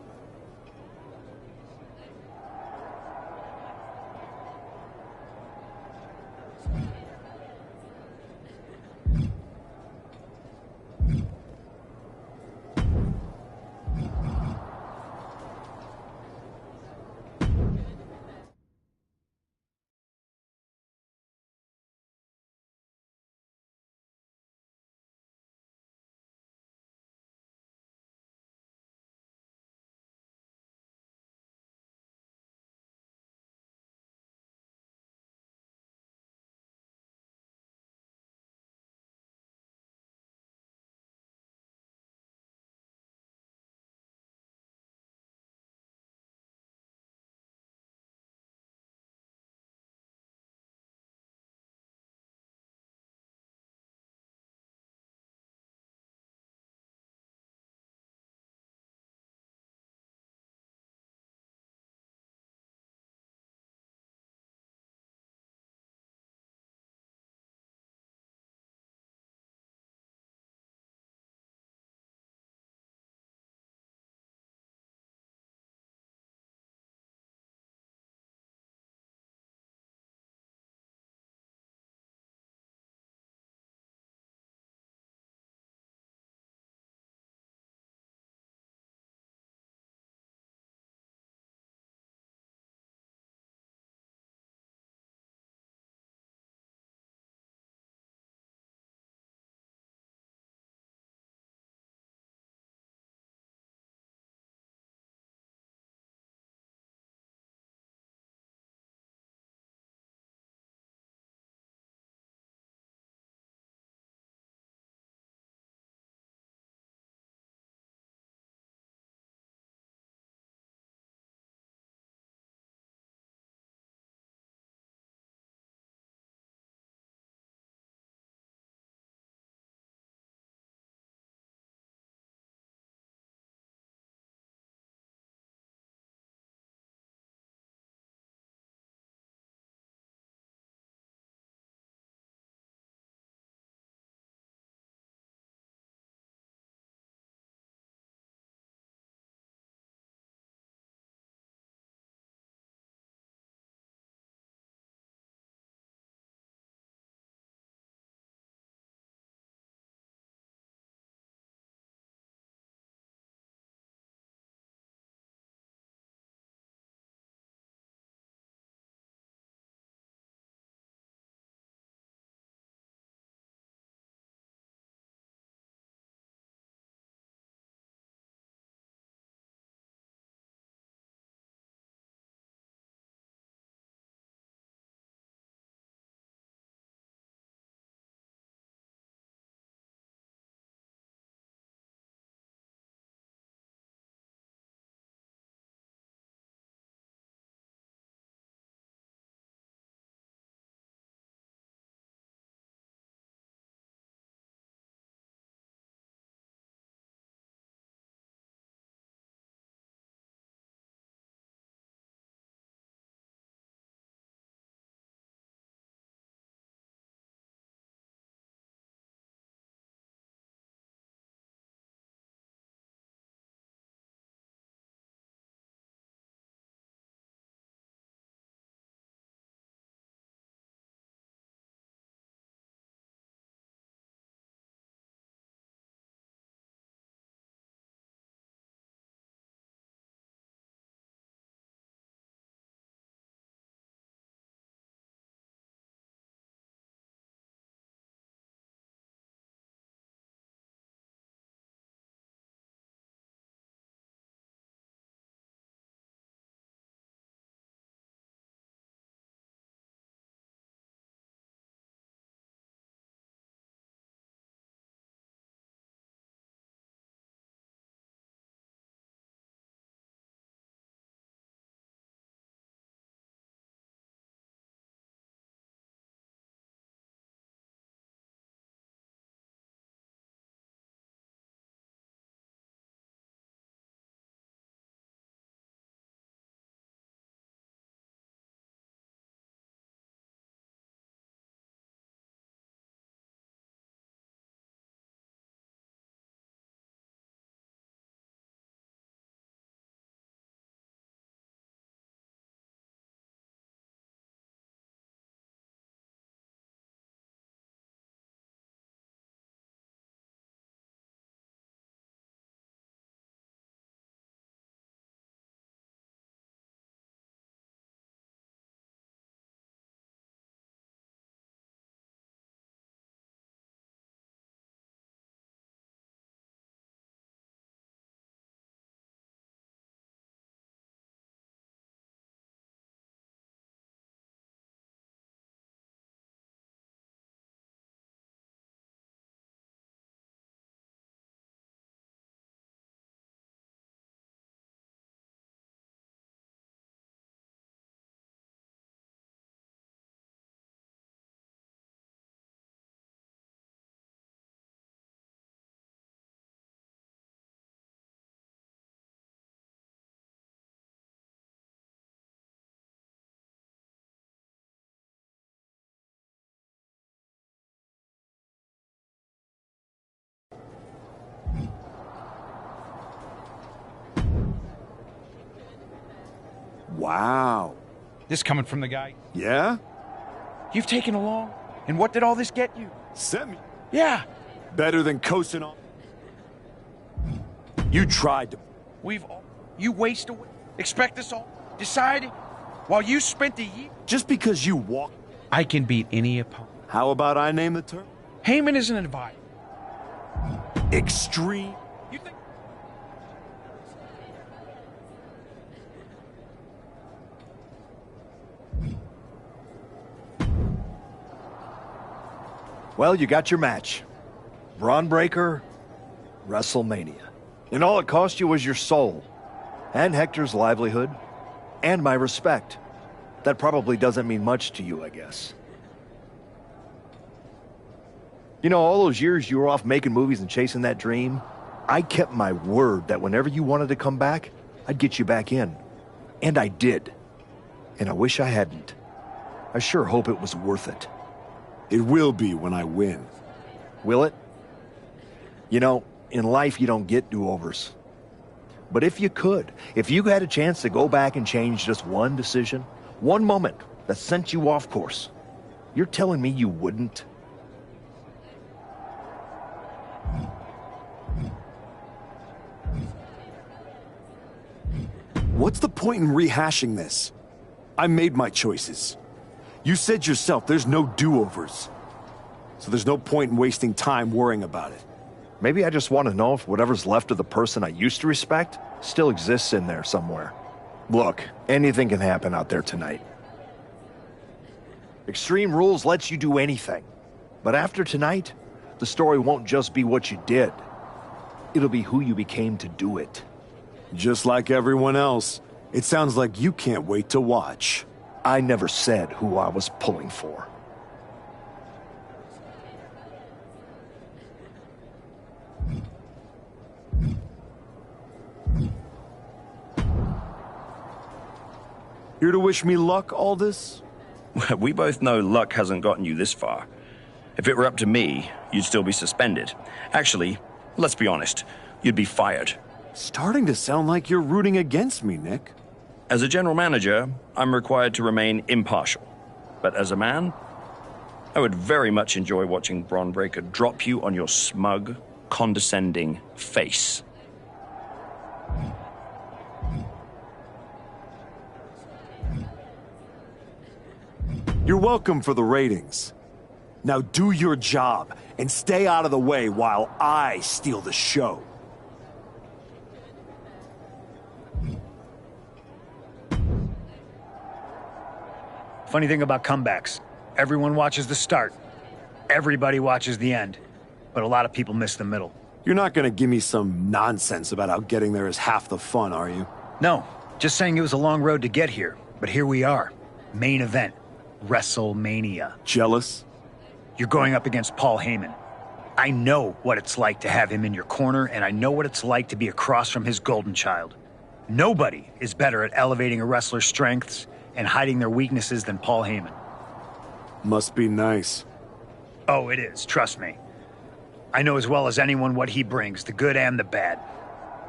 Wow. This coming from the guy. Yeah? You've taken a long. And what did all this get you? Sent me. Yeah. Better than coasting on. You tried to. You waste away. Expect us all. Deciding. While you spent a year. Just because you walk. I can beat any opponent. How about I name the term? Heyman is an advisor. Extreme. You think? Well, you got your match. Braun Breaker, WrestleMania. And all it cost you was your soul. And Hector's livelihood. And my respect. That probably doesn't mean much to you, I guess. You know, all those years you were off making movies and chasing that dream, I kept my word that whenever you wanted to come back, I'd get you back in. And I did. And I wish I hadn't. I sure hope it was worth it. It will be when I win. Will it? You know, in life you don't get do-overs. But if you could, if you had a chance to go back and change just one decision, one moment that sent you off course, you're telling me you wouldn't? What's the point in rehashing this? I made my choices. You said yourself there's no do-overs. So there's no point in wasting time worrying about it. Maybe I just want to know if whatever's left of the person I used to respect still exists in there somewhere. Look, anything can happen out there tonight. Extreme Rules lets you do anything. But after tonight, the story won't just be what you did. It'll be who you became to do it. Just like everyone else, it sounds like you can't wait to watch. I never said who I was pulling for. Here to wish me luck, Aldous? We both know luck hasn't gotten you this far. If it were up to me, you'd still be suspended. Actually, let's be honest, you'd be fired. Starting to sound like you're rooting against me, Nick. As a general manager, I'm required to remain impartial. But as a man, I would very much enjoy watching Braun Breaker drop you on your smug, condescending face. You're welcome for the ratings. Now do your job and stay out of the way while I steal the show. Funny thing about comebacks, everyone watches the start. Everybody watches the end. But a lot of people miss the middle. You're not gonna give me some nonsense about how getting there is half the fun, are you? No, just saying it was a long road to get here. But here we are. Main event. WrestleMania. Jealous? You're going up against Paul Heyman. I know what it's like to have him in your corner, and I know what it's like to be across from his golden child. Nobody is better at elevating a wrestler's strengths and hiding their weaknesses than Paul Heyman. Must be nice. Oh, it is, trust me. I know as well as anyone what he brings, the good and the bad.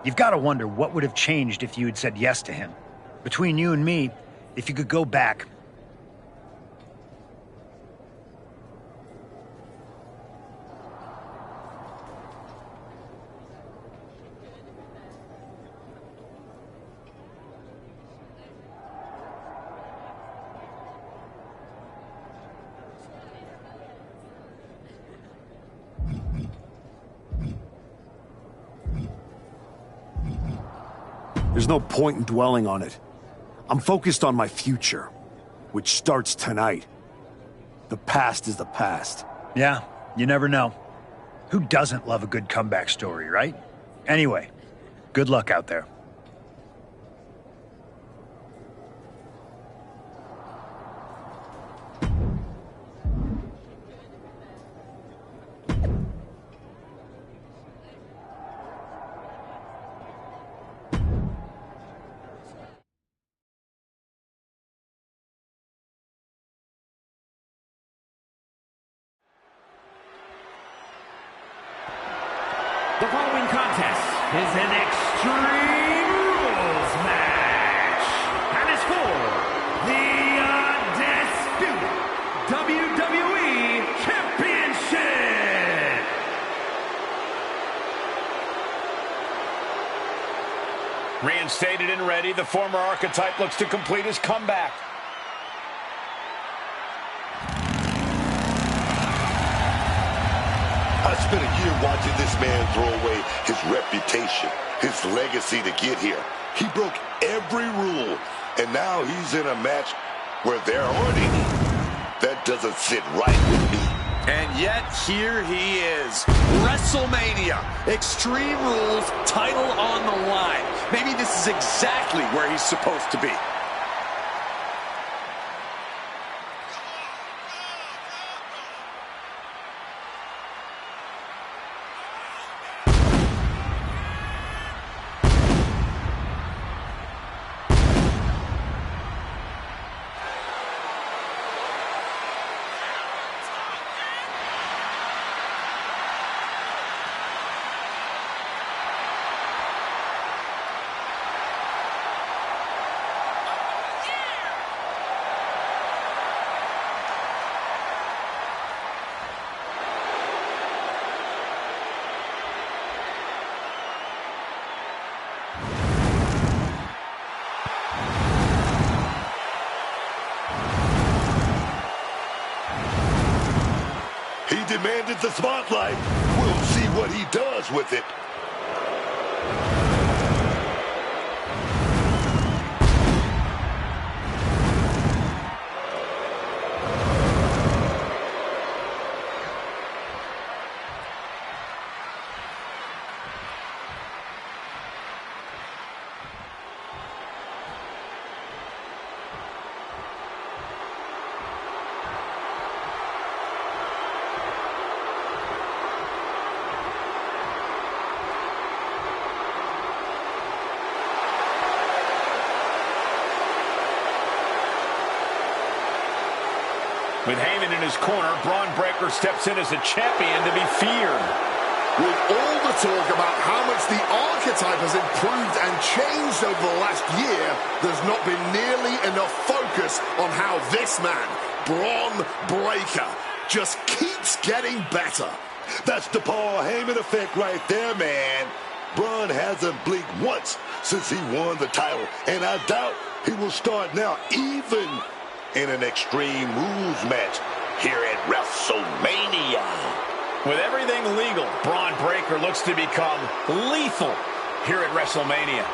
You've got to wonder what would have changed if you had said yes to him. Between you and me, if you could go back... There's no point in dwelling on it. I'm focused on my future, which starts tonight. The past is the past. Yeah, you never know. Who doesn't love a good comeback story, right? Anyway, good luck out there. The following contest is an Extreme Rules match and is for Reinstated and ready, the former archetype looks to complete his comeback. I spent a year watching this man throw away his reputation, his legacy to get here. He broke every rule, and now he's in a match where there aren't any. That doesn't sit right with me. And yet, here he is. WrestleMania. Extreme Rules, title on the line. Maybe this is exactly where he's supposed to be. He demanded the spotlight. We'll see what he does with it. With Heyman in his corner, Braun Breaker steps in as a champion to be feared. With all the talk about how much the archetype has improved and changed over the last year, there's not been nearly enough focus on how this man, Braun Breaker, just keeps getting better. That's the Paul Heyman effect right there, man. Braun hasn't blinked once since he won the title, and I doubt he will start now, even in an Extreme Rules match here at WrestleMania. With everything legal, Braun Breaker looks to become lethal here at WrestleMania.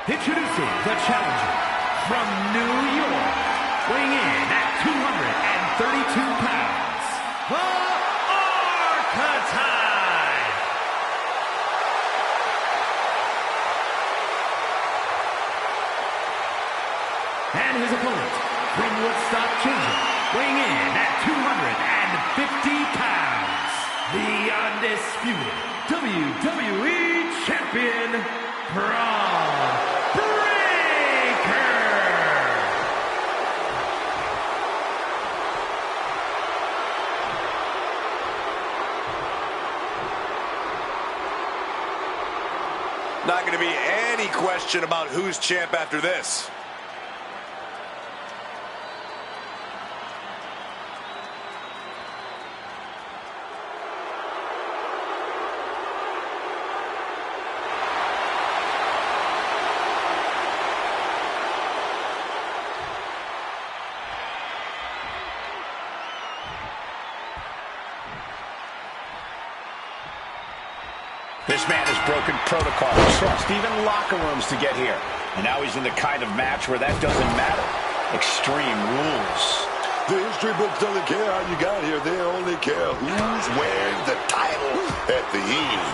Introducing the challenger from New York, weighing in at 232 pounds, the Archetype! And his opponent from Woodstock, Georgia, weighing in at 250 pounds, the Undisputed WWE Champion, Braun Breaker! Not going to be any question about who's champ after this. This man has broken protocol, crossed even locker rooms to get here. And now he's in the kind of match where that doesn't matter. Extreme Rules. The history books doesn't care how you got here. They only care who's wearing the title at the end.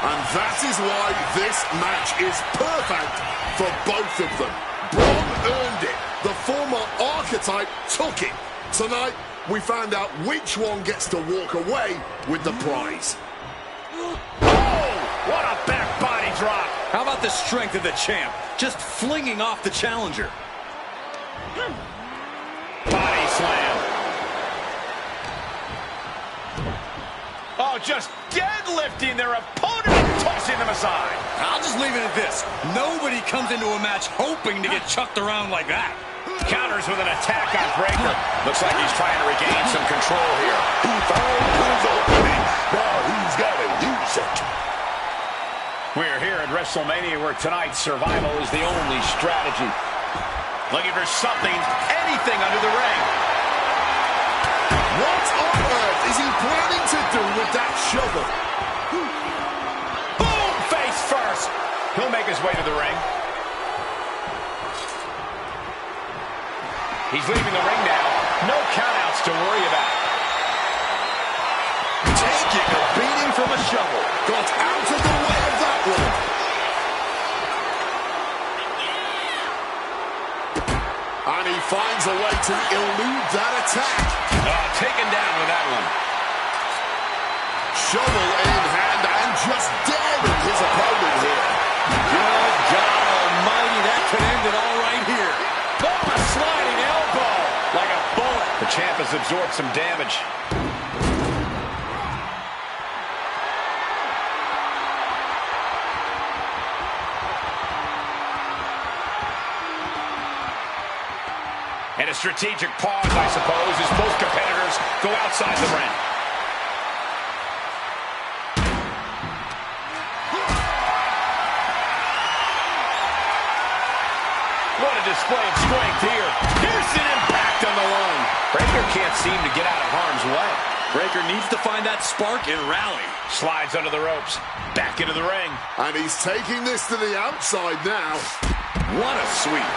And that is why this match is perfect for both of them. Braun earned it. The former archetype took it. Tonight, we found out which one gets to walk away with the prize. Oh, what a back body drop. How about the strength of the champ? Just flinging off the challenger. Body slam. Oh, just deadlifting their opponent and tossing them aside. I'll just leave it at this. Nobody comes into a match hoping to get chucked around like that. Counters with an attack on Breakker. Looks like he's trying to regain some control here. He found his opening. Now he's got to use it. We're here at WrestleMania where tonight's survival is the only strategy. Looking for something, anything under the ring. What on earth is he planning to do with that shovel? Boom! Face first. He'll make his way to the ring. He's leaving the ring now. No countouts to worry about. Taking a beating from a shovel. Got out of the way of that one. And he finds a way to elude that attack. Taken down with that one. Shovel in hand and just daring his opponent here. Good God almighty, that could end it all right here. Oh, a sliding elbow. Like a bullet. The champ has absorbed some damage. And a strategic pause, I suppose, as both competitors go outside the ring. What a display of strength here. Here's an impact on the lung. Breakker can't seem to get out of harm's way. Breakker needs to find that spark and rally. Slides under the ropes. Back into the ring. And he's taking this to the outside now. What a sweep.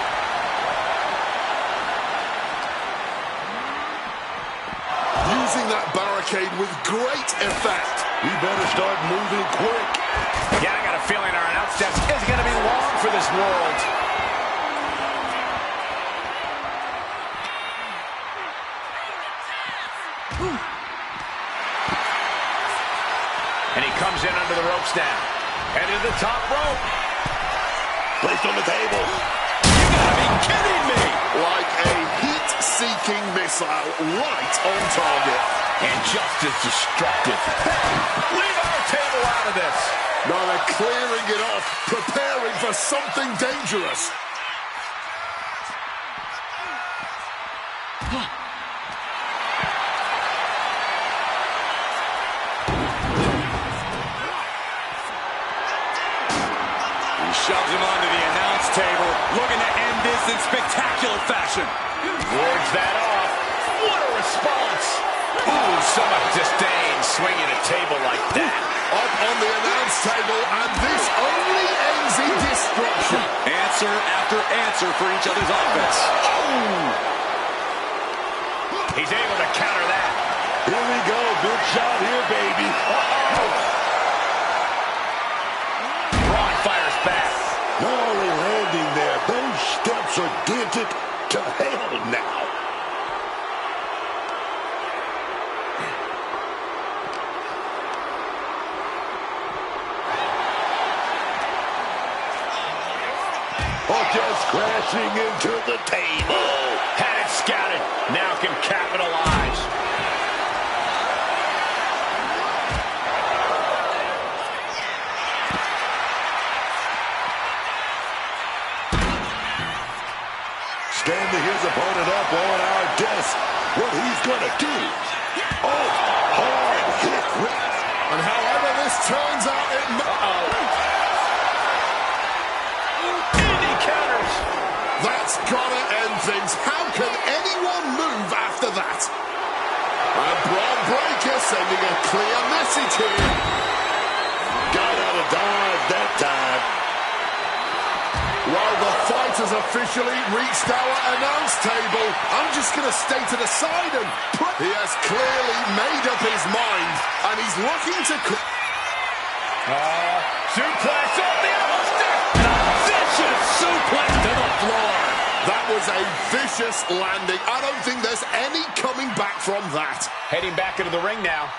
Using that barricade with great effect. We better start moving quick. Yeah, I got a feeling our announce desk is going to be long for this world. And he comes in under the ropes now. Headed to the top rope. Placed on the table. You gotta be kidding me! Like a heat-seeking missile right on target. And just as destructive. Leave our table out of this. Now they're clearing it off, preparing for something dangerous. Shoves him onto the announce table, looking to end this in spectacular fashion. Wards that off. What a response. Ooh, so much disdain swinging a table like that. Up on the announce table, and this only ends in destruction. Answer after answer for each other's offense. Oh! He's able to counter that. Here we go. Big shot here, baby. Braun fires back. Not only landing there, those steps are dented to hell now. Oh, just crashing into the table. Had it scouted. Now can capitalize. Standing his opponent up on our desk. What he's gonna do? Oh, hard hit. And however this turns out, it Indy counters. That's gotta end things. How can anyone move after that? And Braun Breakker sending a clear message here. Got out of dodge that time. While the fight has officially reached our announce table, I'm just going to stay to the side and he has clearly made up his mind, and he's looking to... Suplex off the elbow stick. Vicious suplex to the floor. That was a vicious landing. I don't think there's any coming back from that. Heading back into the ring now.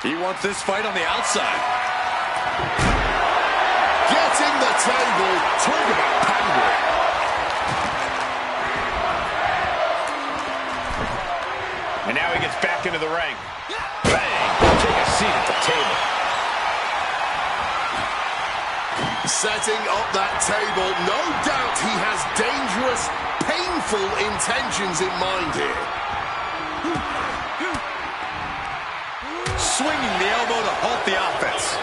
He wants this fight on the outside. Getting the table. Talk about pandering. And now he gets back into the ring. Bang! Take a seat at the table. Setting up that table. No doubt he has dangerous, painful intentions in mind here. Swinging the elbow to halt the offense.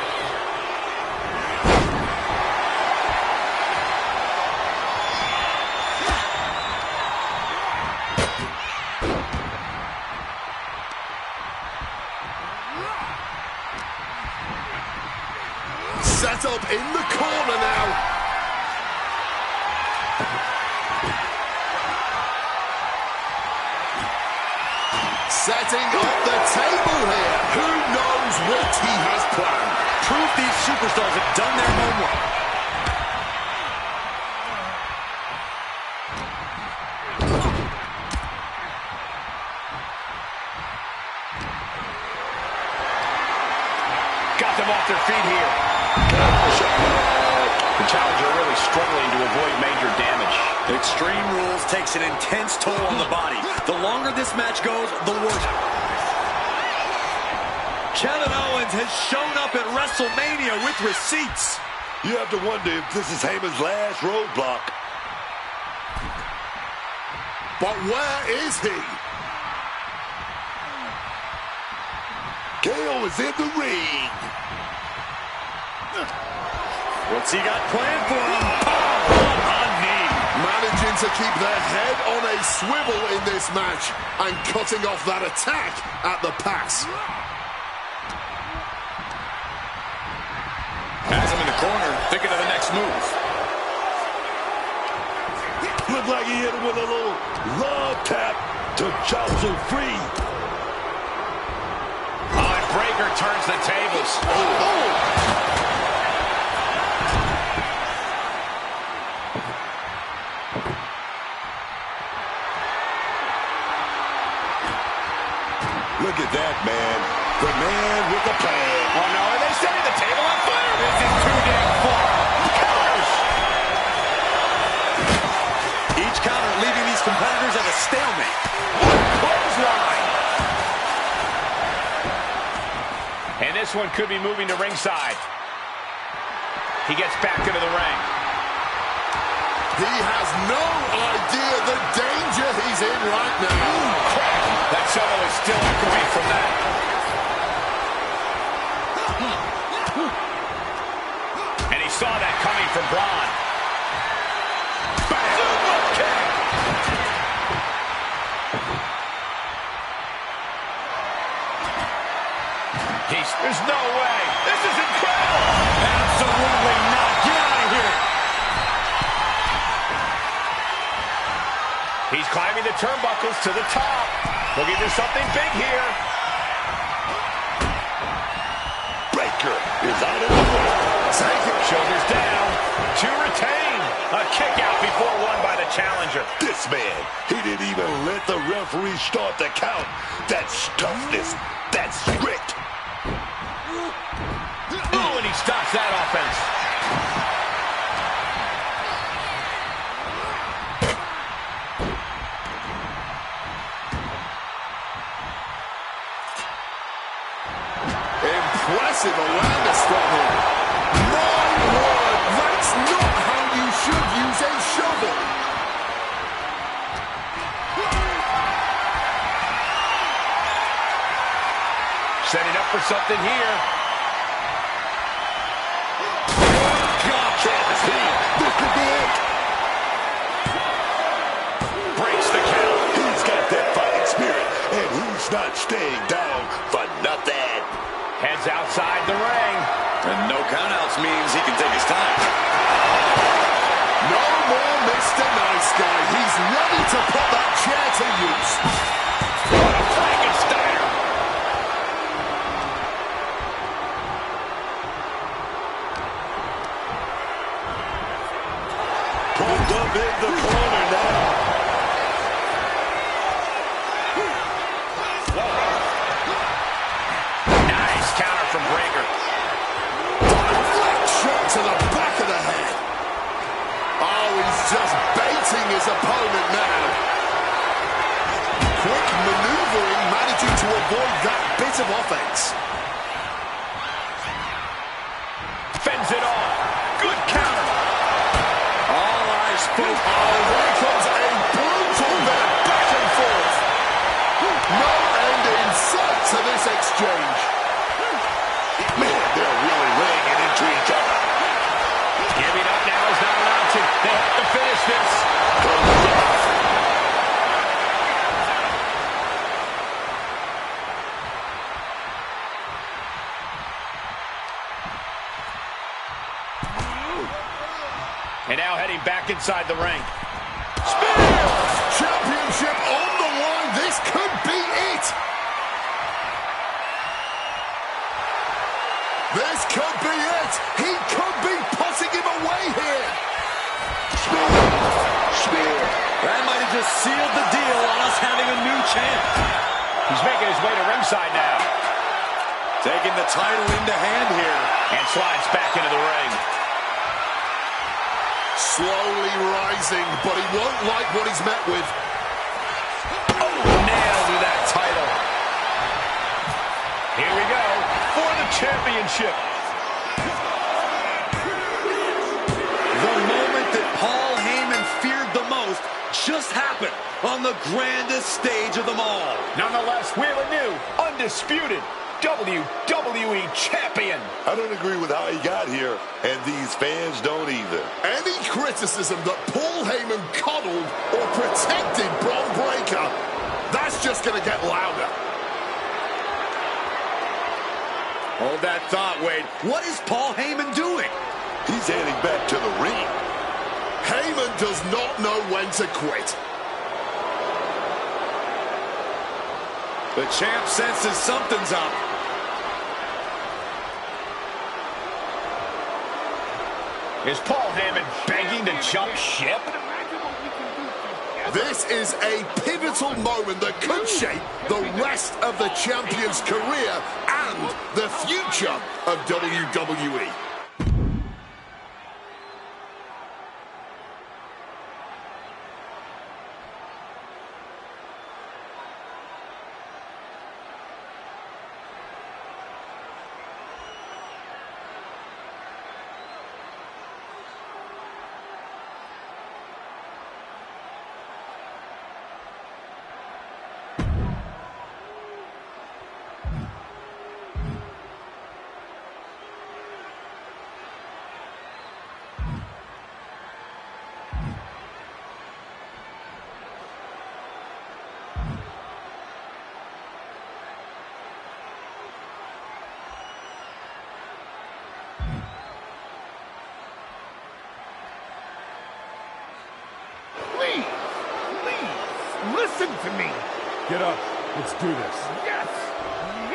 Set up in the corner now. Setting up the table here. Who knows what he has planned? Proof these superstars have done their homework. Got them off their feet here. The challenger really struggling to avoid major damage. Extreme Rules takes an intense toll on the body. The longer this match goes, the worse. Kevin Owens has shown up at WrestleMania with receipts. You have to wonder if this is Heyman's last roadblock. But where is he? KO is in the ring. What's he got planned for him? Power knee. Managing to keep their head on a swivel in this match and cutting off that attack at the pass. Has him in the corner, thinking of the next move. Looked like he hit him with a little love tap to jostle free. Breaker turns the tables. Oh. Look at that, man. The man with the plan. Oh, no. Are they setting the table on fire? This is too damn far. Counters. Each counter leaving these competitors at a stalemate. Clothesline. And this one could be moving to ringside. He gets back into the ring. He has no idea the danger he's in right now. That shovel is still echoing from that. And he saw that coming from Braun. Bazooka kick. There's no way. This is incredible. Absolutely not. Get out of here. He's climbing the turnbuckles to the top. Looking for something big here. Breaker is out of the way. Take it. Shoulders down. To retain. A kick out before one by the challenger. This man, he didn't even let the referee start the count. That's toughness. That's grit. Oh, and he stops that offense. Impressive awareness from him. My word, that's not how you should use a shovel. Setting up for something here. This could be it. Breaks the count. He's got that fighting spirit, and he's not staying down for nothing. Heads outside the ring. And no countouts means he can take his time. No more Mr. Nice Guy. He's ready to put that chair to use. What a Frankensteiner. Pulled up in maneuvering, managing to avoid that bit of offense. Fends it off. Good counter. All eyes focused. Oh, there comes a brutal bit of back and forth. No end in sight to this exchange. Man, they're really laying it into each other. Giving up now is not an option. They have to finish this. And now heading back inside the ring. Spear! Championship on the line. This could be it. This could be it. He could be putting him away here. Spear. That might have just sealed the deal on us having a new champ. He's making his way to ringside now. Taking the title into hand here. And slides back into the ring. Slowly rising, but he won't like what he's met with. Oh, nailed to that title. Here we go for the championship. The moment that Paul Heyman feared the most just happened on the grandest stage of them all. Nonetheless, we have a new, undisputed WWE champion. I don't agree with how he got here, and these fans don't either. Any criticism that Paul Heyman coddled or protected Bron Breakker, that's just going to get louder. Hold that thought, Wade. What is Paul Heyman doing? He's heading back to the ring. Heyman does not know when to quit. The champ senses something's up. Is Paul Heyman begging to jump ship? This is a pivotal moment that could shape the rest of the champion's career and the future of WWE. Listen to me. Get up. Let's do this. Yes.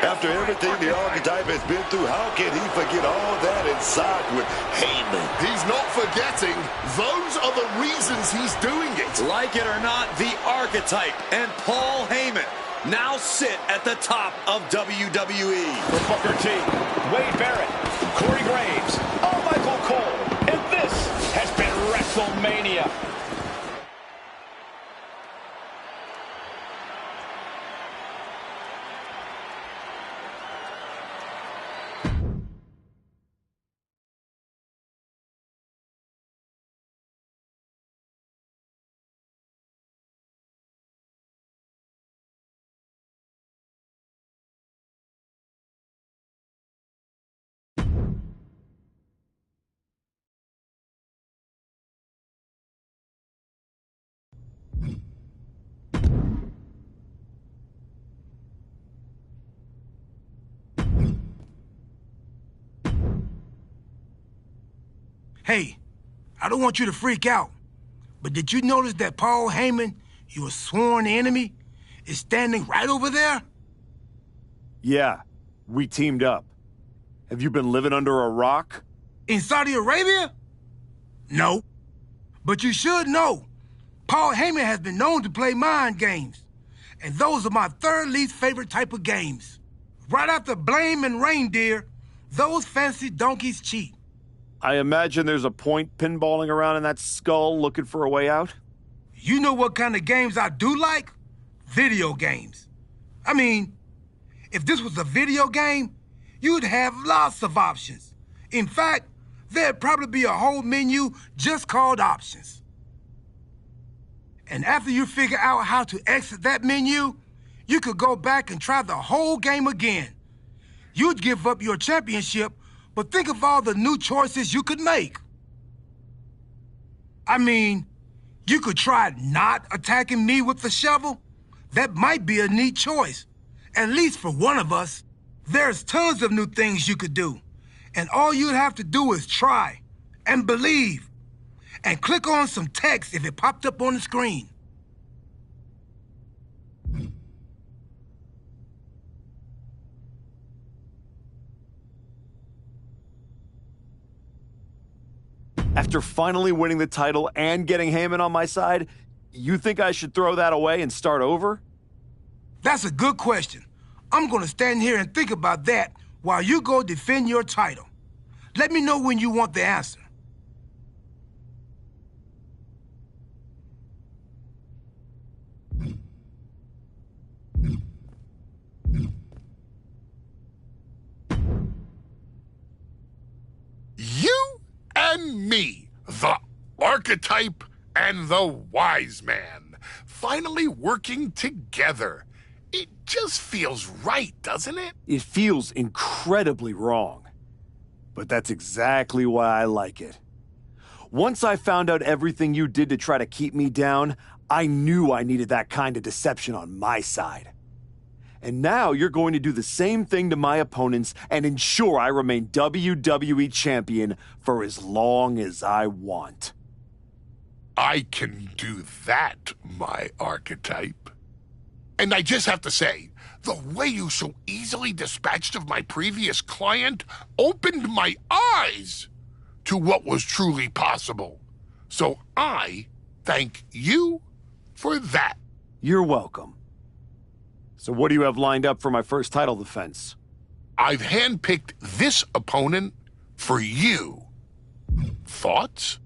After everything the Archetype has been through, how can he forget all that inside with Heyman? He's not forgetting. Those are the reasons he's doing it. Like it or not, the Archetype and Paul Heyman now sit at the top of WWE. For Booker T, Wade Barrett, Corey Graves, Michael Cole, and this has been WrestleMania. Hey, I don't want you to freak out, but did you notice that Paul Heyman, your sworn enemy, is standing right over there? Yeah, we teamed up. Have you been living under a rock? In Saudi Arabia? No. But you should know, Paul Heyman has been known to play mind games. And those are my third least favorite type of games. Right after blame and reindeer, those fancy donkeys cheat. I imagine there's a point pinballing around in that skull looking for a way out? You know what kind of games I do like? video games. I mean, if this was a video game, you'd have lots of options. In fact, there'd probably be a whole menu just called options. And after you figure out how to exit that menu, you could go back and try the whole game again. You'd give up your championship, but think of all the new choices you could make. I mean, you could try not attacking me with the shovel. That might be a neat choice. At least for one of us. There's tons of new things you could do. And all you'd have to do is try and believe and click on some text if it popped up on the screen. After finally winning the title and getting Heyman on my side, you think I should throw that away and start over? That's a good question. I'm gonna stand here and think about that while you go defend your title. Let me know when you want the answer. You and me, the archetype and the wise man, finally working together. It just feels right, doesn't it? It feels incredibly wrong. But that's exactly why I like it. Once I found out everything you did to try to keep me down, I knew I needed that kind of deception on my side. And now you're going to do the same thing to my opponents and ensure I remain WWE Champion for as long as I want. I can do that, my archetype. And I just have to say, the way you so easily dispatched of my previous client opened my eyes to what was truly possible. So I thank you for that. You're welcome. So what do you have lined up for my first title defense? I've handpicked this opponent for you. Thoughts?